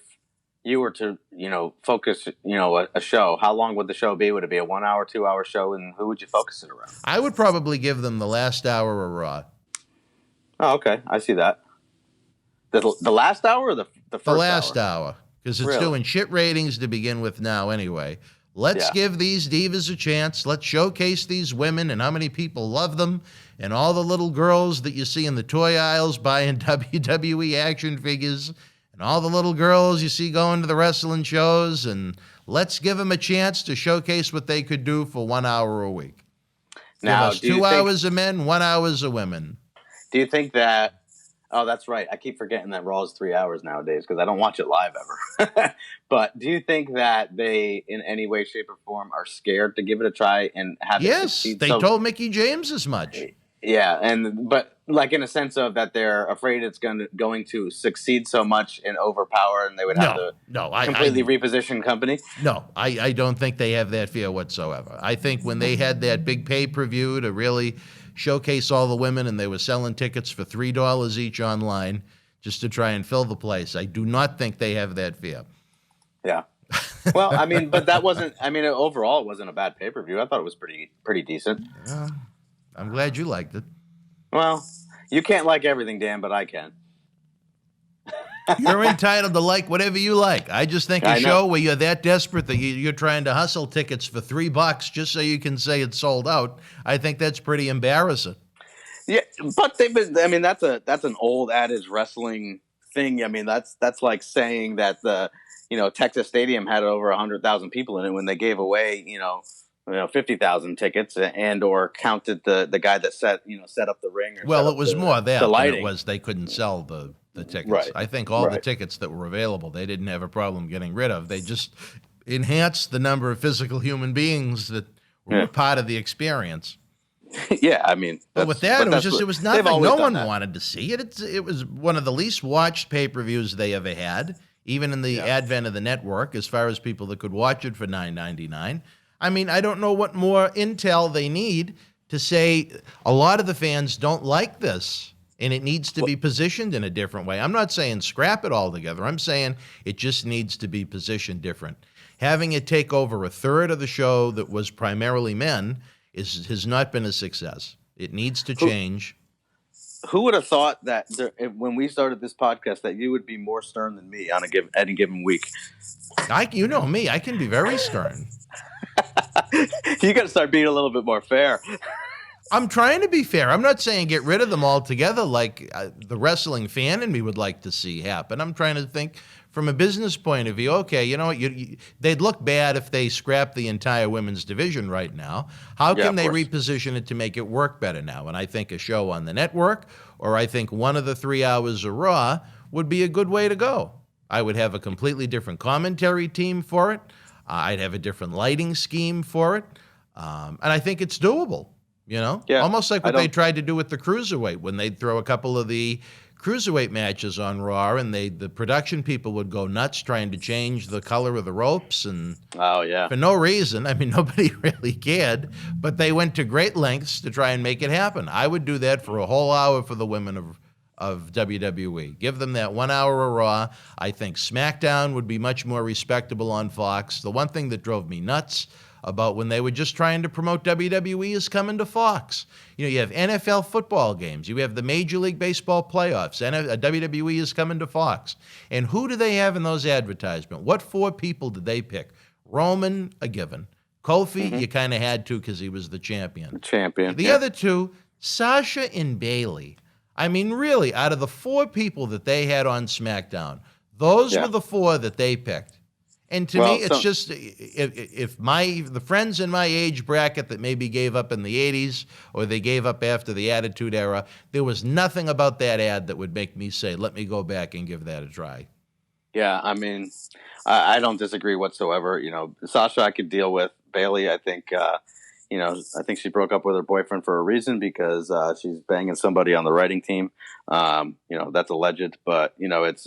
G: you were to, focus, a show, how long would the show be? Would it be a 1 hour, 2 hour show? And who would you focus it around?
A: I would probably give them the last hour of Raw.
G: Oh, okay. I see that. The last hour or the first hour?
A: The last hour. Because it's doing shit ratings to begin with now anyway. Let's give these divas a chance. Let's showcase these women and how many people love them, and all the little girls that you see in the toy aisles buying WWE action figures, and all the little girls you see going to the wrestling shows, and let's give them a chance to showcase what they could do for 1 hour a week.
G: Now,
A: give us 2 hours of men, 1 hour of women.
G: Do you think that... Oh, that's right. I keep forgetting that Raw is 3 hours nowadays because I don't watch it live ever. But do you think that they, in any way, shape, or form, are scared to give it a try and have it succeed?
A: Yes, they told Mickey James as much.
G: Yeah, but like in a sense of that they're afraid it's going to succeed so much and overpower, and they would have to completely reposition company.
A: No, I don't think they have that fear whatsoever. I think when they had that big pay-per-view to really showcase all the women, and they were selling tickets for $3 each online just to try and fill the place, I do not think they have that fear.
G: Yeah. Well, I mean, but that wasn't, overall it wasn't a bad pay-per-view. I thought it was pretty decent.
A: Yeah. I'm glad you liked it.
G: Well, you can't like everything, Dan, but I can.
A: You're entitled to like whatever you like. I just think a show where you're that desperate that you're trying to hustle tickets for $3 just so you can say it's sold out, I think that's pretty embarrassing.
G: Yeah, but they've been. That's an old adage wrestling thing. I mean, that's like saying that the Texas Stadium had over 100,000 people in it when they gave away 50,000 tickets and/or counted the guy that set up the ring.
A: Well, it was more that than it was they couldn't sell the tickets. Right. I think all the tickets that were available, they didn't have a problem getting rid of. They just enhanced the number of physical human beings that were part of the experience.
G: Yeah, I mean,
A: but with that, it was nothing. No one wanted to see it. It was one of the least watched pay-per-views they ever had, even in the advent of the network, as far as people that could watch it for $9.99. I mean, I don't know what more intel they need to say a lot of the fans don't like this, and it needs to be positioned in a different way. I'm not saying scrap it altogether. I'm saying it just needs to be positioned different. Having it take over a third of the show that was primarily men has not been a success. It needs to change.
G: Who would have thought that when we started this podcast that you would be more stern than me on any given week?
A: You know me. I can be very stern.
G: You got to start being a little bit more fair.
A: I'm trying to be fair. I'm not saying get rid of them altogether like the wrestling fan in me would like to see happen. I'm trying to think from a business point of view. Okay, you know what? They'd look bad if they scrapped the entire women's division right now. How can they reposition it to make it work better now? And I think a show on the network, or I think one of the 3 hours of Raw would be a good way to go. I would have a completely different commentary team for it. I'd have a different lighting scheme for it. And I think it's doable, almost like what they tried to do with the Cruiserweight when they'd throw a couple of the Cruiserweight matches on Raw, and the production people would go nuts trying to change the color of the ropes and for no reason. I mean, nobody really cared, but they went to great lengths to try and make it happen. I would do that for a whole hour for the women of WWE. Give them that 1 hour of Raw. I think SmackDown would be much more respectable on Fox. The one thing that drove me nuts about when they were just trying to promote WWE is coming to Fox. You have NFL football games. You have the Major League Baseball playoffs. WWE is coming to Fox. And who do they have in those advertisements? What 4 people did they pick? Roman, a given. Kofi, you kind of had to because he was the champion. The other 2, Sasha and Bayley. I mean, really, out of the 4 people that they had on SmackDown, those were the 4 that they picked. And to me, it's just if the friends in my age bracket that maybe gave up in the 80s or they gave up after the Attitude Era, there was nothing about that ad that would make me say, let me go back and give that a try.
G: Yeah, I mean, I don't disagree whatsoever. Sasha I could deal with. Bailey, I think, I think she broke up with her boyfriend for a reason because she's banging somebody on the writing team. That's alleged, but, it's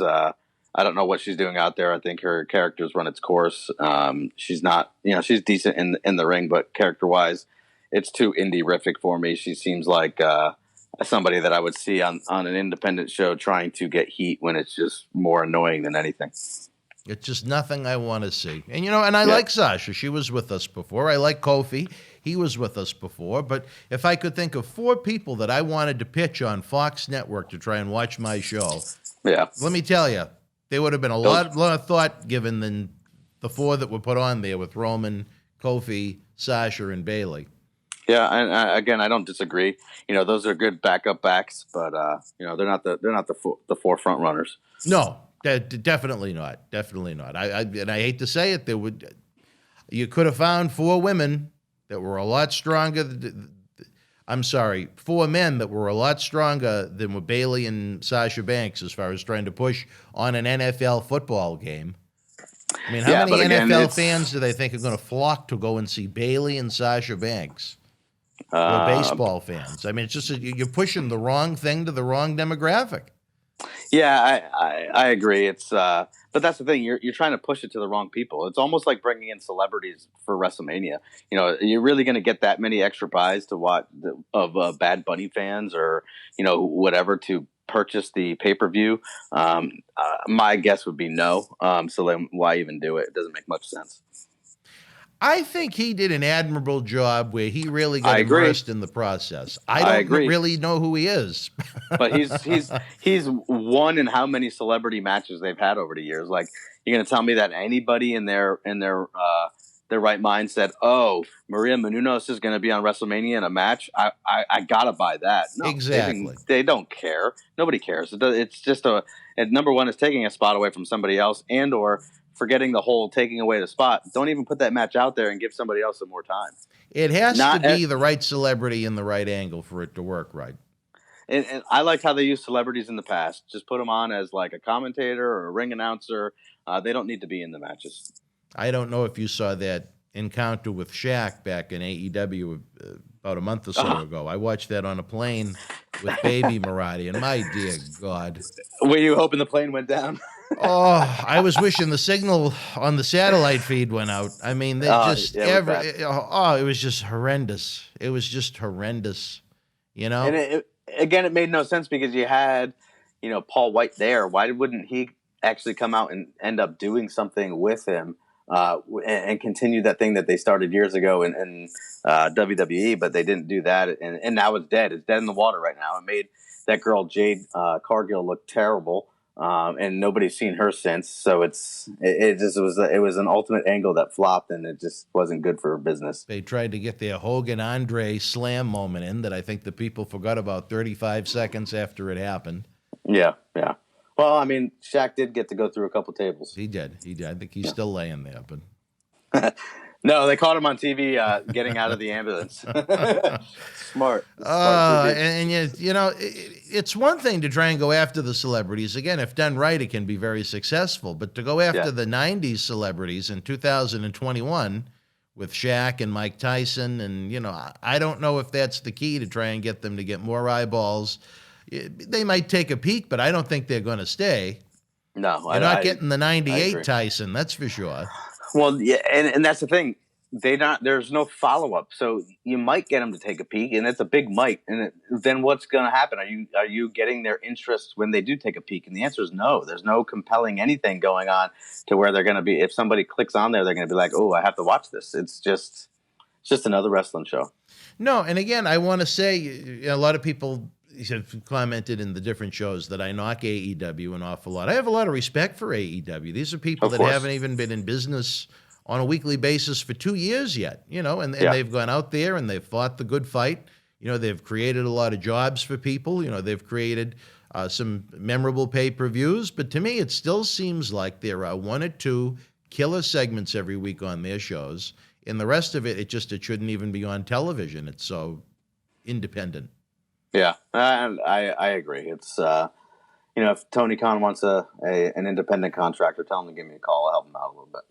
G: I don't know what she's doing out there. I think her character's run its course. She's not, she's decent in the ring, but character-wise, it's too indie-rific for me. She seems like somebody that I would see on an independent show trying to get heat when it's just more annoying than anything.
A: It's just nothing I want to see. And, I like Sasha. She was with us before. I like Kofi. He was with us before. But if I could think of 4 people that I wanted to pitch on Fox Network to try and watch my show, let me tell you, there would have been a lot of thought given than the 4 that were put on there with Roman, Kofi, Sasha, and Bailey.
G: Yeah, and again, I don't disagree. Those are good backup backs, but they're not the 4 front runners.
A: No, definitely not. Definitely not. I hate to say it, you could have found 4 women that were a lot stronger. I'm sorry, 4 men that were a lot stronger than were Bailey and Sasha Banks as far as trying to push on an NFL football game. I mean, how many NFL fans do they think are going to flock to go and see Bailey and Sasha Banks? Or baseball fans. I mean, it's just you're pushing the wrong thing to the wrong demographic. Yeah,
G: I agree. It's but that's the thing. You're trying to push it to the wrong people. It's almost like bringing in celebrities for WrestleMania. You're really going to get that many extra buys to watch of Bad Bunny fans or whatever to purchase the pay-per-view. My guess would be no. So then why even do it? It doesn't make much sense.
A: I think he did an admirable job where he really got immersed in the process. I don't really know who he is.
G: But he's won in how many celebrity matches they've had over the years. Like, you're going to tell me that anybody in their right mind said, "Oh, Maria Menounos is going to be on WrestleMania in a match. I got to buy that." No,
A: exactly.
G: They don't care. Nobody cares. It's just number one is taking a spot away from somebody else and or forgetting the whole taking away the spot. Don't even put that match out there and give somebody else some more time.
A: It has to be the right celebrity in the right angle for it to work right.
G: And I like how they use celebrities in the past. Just put them on as like a commentator or a ring announcer. They don't need to be in the matches.
A: I don't know if you saw that encounter with Shaq back in AEW about a month or so ago. I watched that on a plane with baby Marty, and my dear God.
G: Were you hoping the plane went down?
A: I was wishing the signal on the satellite feed went out. I mean, it was just horrendous. It was just horrendous, And
G: it made no sense because you had, Paul White there. Why wouldn't he actually come out and end up doing something with him and continue that thing that they started years ago in WWE? But they didn't do that, and now it's dead. It's dead in the water right now. It made that girl Jade Cargill look terrible. And nobody's seen her since, so it was an ultimate angle that flopped, and it just wasn't good for business.
A: They tried to get their Hogan Andre slam moment in that I think the people forgot about 35 seconds after it happened.
G: Yeah. Well, I mean, Shaq did get to go through a couple tables.
A: He did. I think he's still laying there, but.
G: No, they caught him on TV getting out of the ambulance. Smart.
A: And it's one thing to try and go after the celebrities. Again, if done right, it can be very successful. But to go after the 90s celebrities in 2021 with Shaq and Mike Tyson, and, I don't know if that's the key to try and get them to get more eyeballs. They might take a peek, but I don't think they're going to stay.
G: No.
A: You're not getting the 98 Tyson, that's for sure.
G: Well, yeah, and that's the thing. There's no follow-up, so you might get them to take a peek, and it's a big might. And then what's going to happen? Are you getting their interest when they do take a peek? And the answer is no. There's no compelling anything going on to where they're going to be. If somebody clicks on there, they're going to be like, "Oh, I have to watch this." It's just another wrestling show.
A: No, and again, I want to say a lot of people have commented in the different shows that I knock AEW an awful lot. I have a lot of respect for AEW. These are people that haven't even been in business on a weekly basis for 2 years yet, and they've gone out there and they've fought the good fight. They've created a lot of jobs for people. They've created some memorable pay-per-views. But to me, it still seems like there are 1 or 2 killer segments every week on their shows. And the rest of it shouldn't even be on television. It's so independent.
G: Yeah, and I agree. It's if Tony Khan wants an independent contractor, tell him to give me a call. I'll help him out a little bit.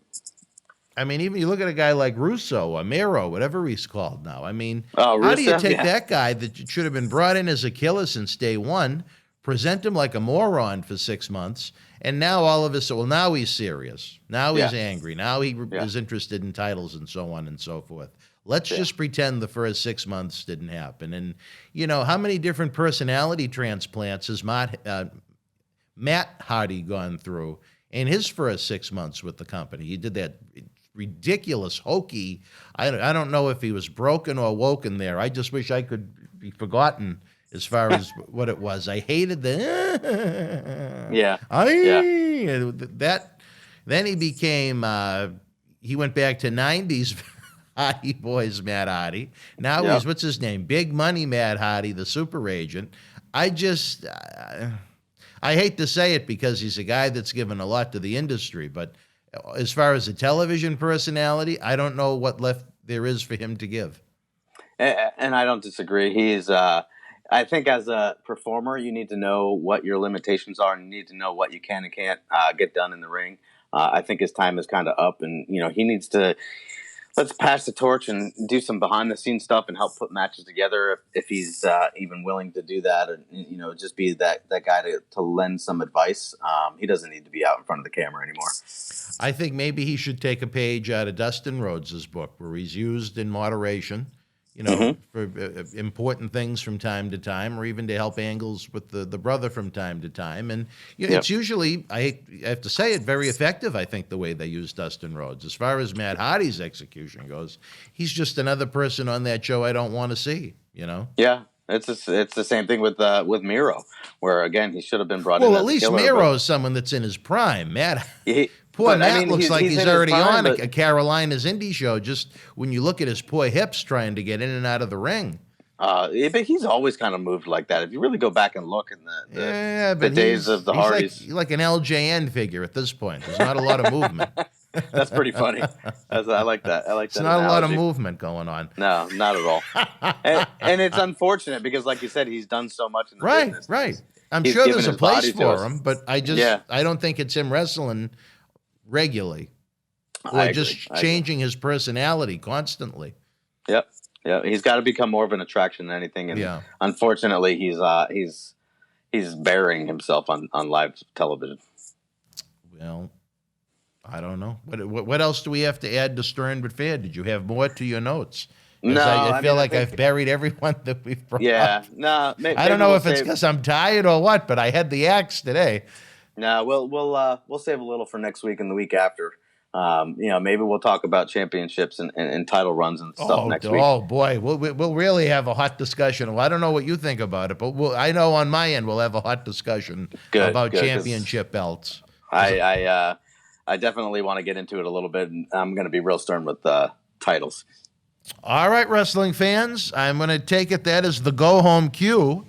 A: I mean, even you look at a guy like Russo or Miro, whatever he's called now. I mean,
G: Russo,
A: how do you take that guy that should have been brought in as a killer since day one, present him like a moron for 6 months, and now all of a sudden, now he's serious. Now he's angry. Now he is interested in titles and so on and so forth. Let's just pretend the first 6 months didn't happen. And, how many different personality transplants has Matt Hardy gone through in his first 6 months with the company? He did that ridiculous, hokey. I don't know if he was broken or woken there. I just wish I could be forgotten as far as what it was. I hated the that. Then he became he went back to 90s Hardy Boys Matt Hardy. Now he's, what's his name? Big Money Matt Hardy, the super agent. I hate to say it because he's a guy that's given a lot to the industry, but as far as a television personality, I don't know what left there is for him to give.
G: And I don't disagree. He's, I think as a performer, you need to know what your limitations are and you need to know what you can and can't get done in the ring. I think his time is kind of up and, he needs to, let's pass the torch and do some behind the scenes stuff and help put matches together if he's even willing to do that, or just be that guy to lend some advice. He doesn't need to be out in front of the camera anymore.
A: I think maybe he should take a page out of Dustin Rhodes' book where he's used in moderation, for important things from time to time, or even to help angles with the brother from time to time. And it's usually, I have to say it, very effective, I think, the way they use Dustin Rhodes. As far as Matt Hardy's execution goes, he's just another person on that show I don't want to see,
G: Yeah. It's the same thing with Miro, where, again, he should have been brought in.
A: Well, at least Miro's someone that's in his prime. Matt... Matt looks like he's already on a Carolina's indie show, just when you look at his poor hips trying to get in and out of the ring.
G: But he's always kind of moved like that. If you really go back and look in the days of the Hardys.
A: Like an LJN figure at this point. There's not a lot of movement.
G: That's pretty funny. I like that.
A: It's not a lot of movement going on.
G: No, not at all. and it's unfortunate because, like you said, he's done so much in the business.
A: Right. I'm sure there's a place for him, but I don't think it's him wrestling regularly, or changing his personality constantly.
G: Yep. He's got to become more of an attraction than anything, and unfortunately, he's burying himself on live television.
A: Well, I don't know. What else do we have to add to Stern but Fair? Did you have more to your notes?
G: No,
A: I feel like I've buried everyone that we've brought up.
G: No.
A: I don't know if it's because I'm tired or what, but I had the axe today.
G: No, we'll save a little for next week and the week after. Maybe we'll talk about championships and title runs and stuff next week. Oh boy,
A: we'll really have a hot discussion. Well, I don't know what you think about it, but I know on my end we'll have a hot discussion about championship belts.
G: I definitely want to get into it a little bit, and I'm going to be real stern with titles.
A: All right, wrestling fans, I'm going to take it that is the go-home cue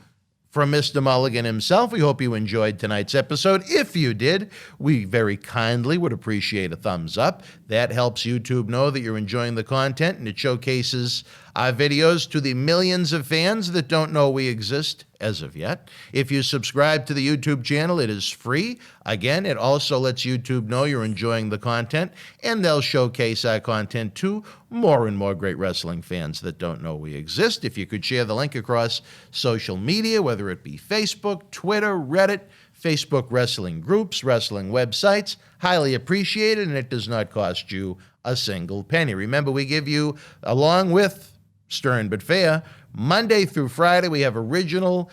A: from Mr. Mulligan himself. We hope you enjoyed tonight's episode. If you did, we very kindly would appreciate a thumbs up. That helps YouTube know that you're enjoying the content, and it showcases our videos to the millions of fans that don't know we exist as of yet. If you subscribe to the YouTube channel, it is free. Again, it also lets YouTube know you're enjoying the content, and they'll showcase our content to more and more great wrestling fans that don't know we exist. If you could share the link across social media, whether it be Facebook, Twitter, Reddit, Facebook wrestling groups, wrestling websites, highly appreciated, and it does not cost you a single penny. Remember, we give you, along with Stern but Fair, Monday through Friday, we have original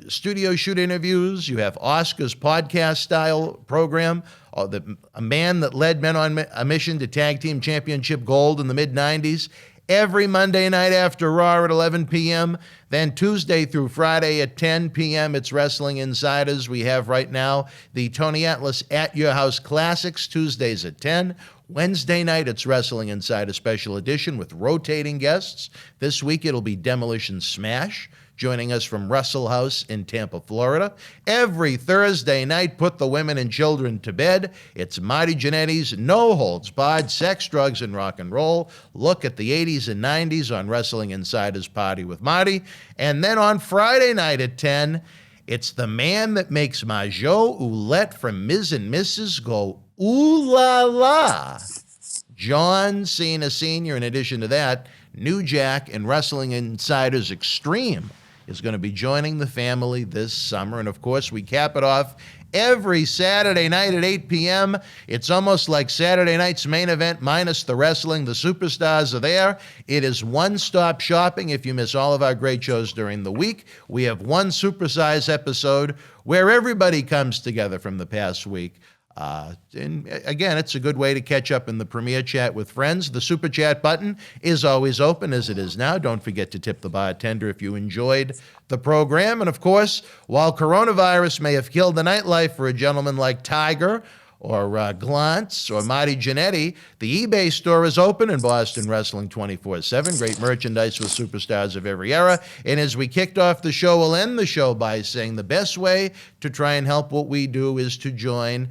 A: studio shoot interviews. You have Oscar's podcast-style program, a man that led Men on a Mission to Tag Team Championship Gold in the mid-'90s. Every Monday night after Raw at 11 p.m. Then Tuesday through Friday at 10 p.m., it's Wrestling Insiders. We have right now the Tony Atlas At Your House Classics, Tuesdays at 10. Wednesday night, it's Wrestling Insider Special Edition with rotating guests. This week, it'll be Demolition Smash. joining us from Russell House in Tampa, Florida. Every Thursday night, put the women and children to bed. It's Marty Jannetty's No Holds Barred Sex, Drugs, and Rock and Roll. Look at the 80s and 90s on Wrestling Insider's Party with Marty. And then on Friday night at 10, it's the man that makes Marjot Ouellette from Ms. and Mrs. go ooh la la, John Cena Sr. In addition to that, New Jack and Wrestling Insider's Extreme is going to be joining the family this summer. And of course, we cap it off every Saturday night at 8 p.m. It's almost like Saturday night's main event minus the wrestling. The superstars are there. It is one-stop shopping. If you miss all of our great shows during the week, we have one supersize episode where everybody comes together from the past week. And again, it's a good way to catch up in the premiere chat with friends. The super chat button is always open as it is now. Don't forget to tip the bartender if you enjoyed the program. And of course, while coronavirus may have killed the nightlife for a gentleman like Tiger or Glantz or Marty Jannetty, the eBay store is open in Boston Wrestling 24/7. Great merchandise with superstars of every era. And as we kicked off the show, we'll end the show by saying the best way to try and help what we do is to join,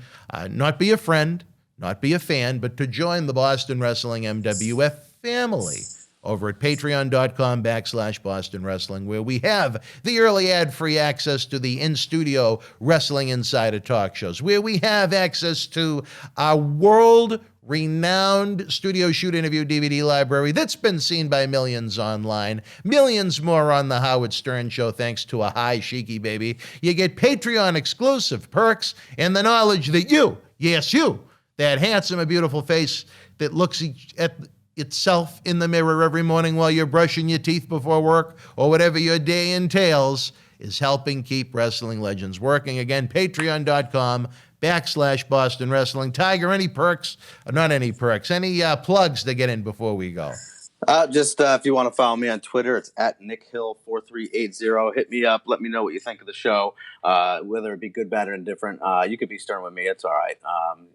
A: not be a friend, not be a fan, but to join the Boston Wrestling MWF family over at patreon.com/Boston Wrestling, where we have the early ad-free access to the in-studio Wrestling Insider talk shows, where we have access to our world-renowned studio shoot interview DVD library that's been seen by millions online, millions more on the Howard Stern Show, thanks to a high Sheiky baby. You get Patreon-exclusive perks and the knowledge that you, yes you, that handsome and beautiful face that looks at itself in the mirror every morning while you're brushing your teeth before work or whatever your day entails, is helping keep Wrestling Legends working. Again, patreon.com/Boston Wrestling. Tiger, any perks? Not any perks. Any plugs to get in before we go?
G: Just if you want to follow me on Twitter, it's at NickHill4380. Hit me up. Let me know what you think of the show, whether it be good, bad, or indifferent. You could be stern with me. It's all right.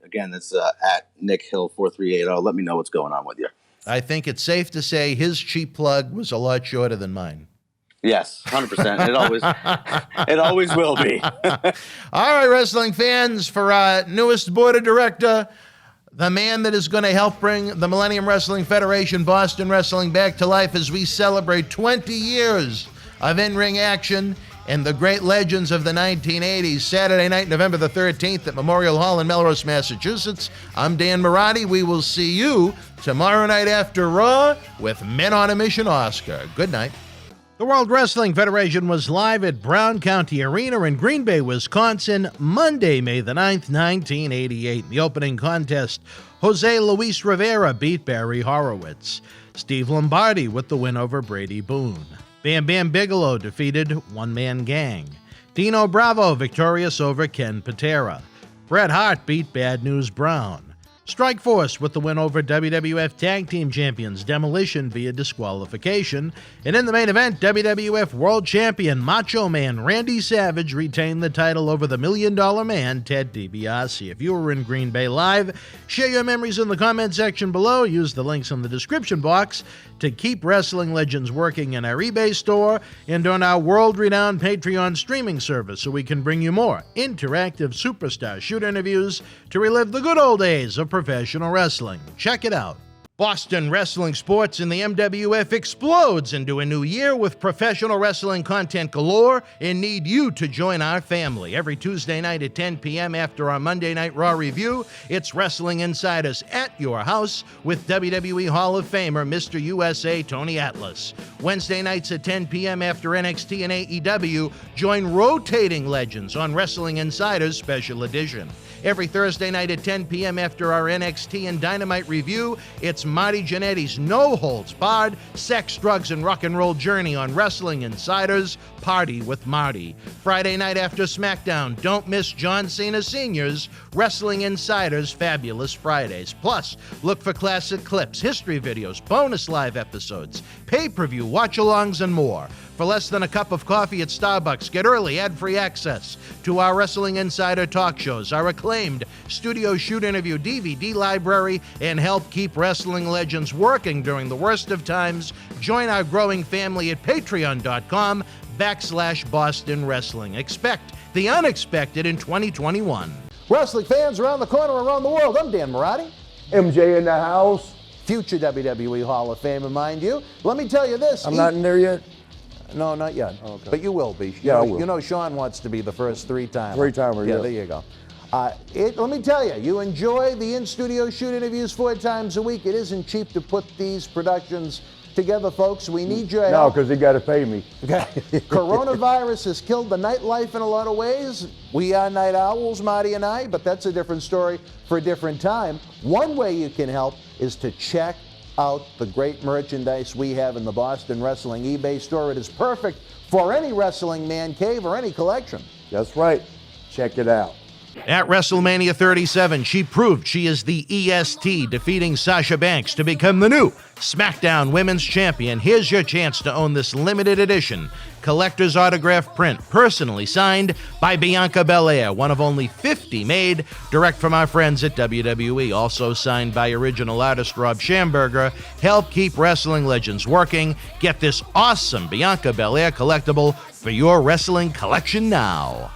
G: Again, it's at NickHill4380. Let me know what's going on with you.
A: I think it's safe to say his cheap plug was a lot shorter than mine.
G: Yes, 100%. It always will be.
A: All right, wrestling fans, for our newest board of director, the man that is going to help bring the Millennium Wrestling Federation Boston Wrestling back to life as we celebrate 20 years of in-ring action and the great legends of the 1980s. Saturday night, November the 13th at Memorial Hall in Melrose, Massachusetts. I'm Dan Marati. We will see you tomorrow night after Raw with Men on a Mission Oscar. Good night. The World Wrestling Federation was live at Brown County Arena in Green Bay, Wisconsin, Monday, May the 9th, 1988. In the opening contest, Jose Luis Rivera beat Barry Horowitz. Steve Lombardi with the win over Brady Boone. Bam Bam Bigelow defeated One Man Gang. Dino Bravo victorious over Ken Patera. Bret Hart beat Bad News Brown. Strikeforce with the win over WWF Tag Team Champions Demolition via disqualification. And in the main event, WWF World Champion Macho Man Randy Savage retained the title over the $1 Million Man Ted DiBiase. If you were in Green Bay live, share your memories in the comment section below. Use the links in the description box to keep Wrestling Legends working in our eBay store and on our world-renowned Patreon streaming service so we can bring you more interactive superstar shoot interviews to relive the good old days of professional wrestling. Check it out. Boston Wrestling Sports in the MWF explodes into a new year with professional wrestling content galore and need you to join our family. Every Tuesday night at 10 p.m. after our Monday Night Raw review, it's Wrestling Insiders at your house with WWE Hall of Famer Mr. USA Tony Atlas. Wednesday nights at 10 p.m. after NXT and AEW, join rotating legends on Wrestling Insiders Special Edition. Every Thursday night at 10 p.m. after our NXT and Dynamite review, it's Marty Jannetty's No Holds Barred Sex, Drugs, and Rock and Roll journey on Wrestling Insider's Party with Marty. Friday night after SmackDown, don't miss John Cena Sr.'s Wrestling Insider's Fabulous Fridays. Plus, look for classic clips, history videos, bonus live episodes, pay-per-view watch-alongs, and more. For less than a cup of coffee at Starbucks, get early ad-free access to our Wrestling Insider talk shows, our acclaimed studio shoot interview DVD library, and help keep wrestling legends working during the worst of times. Join our growing family at patreon.com/Boston Wrestling. Expect the unexpected in 2021.
B: Wrestling fans around the corner, around the world, I'm Dan Marty.
C: MJ in the house.
B: Future WWE Hall of Famer, mind you. Let me tell you this.
C: I'm not in there yet?
B: No, not yet.
C: Okay.
B: But you will be.
C: Yeah, I will.
B: You know Sean wants to be the first three-timer.
C: Three-timer,
B: yeah.
C: yeah.
B: There you go. Let me tell you, you enjoy the in-studio shoot interviews 4 times a week. It isn't cheap to put these productions together, folks. We need your
C: No,
B: help.
C: because they got to pay me.
B: Coronavirus has killed the nightlife in a lot of ways. We are night owls, Marty and I, but that's a different story for a different time. One way you can help is to check out the great merchandise we have in the Boston Wrestling eBay store. It is perfect for any wrestling man cave or any collection.
C: That's right. Check it out.
A: At WrestleMania 37, she proved she is the EST, defeating Sasha Banks to become the new SmackDown Women's Champion. Here's your chance to own this limited edition collector's autograph print, personally signed by Bianca Belair, one of only 50 made direct from our friends at WWE. Also signed by original artist Rob Schamberger. Help keep wrestling legends working. Get this awesome Bianca Belair collectible for your wrestling collection now.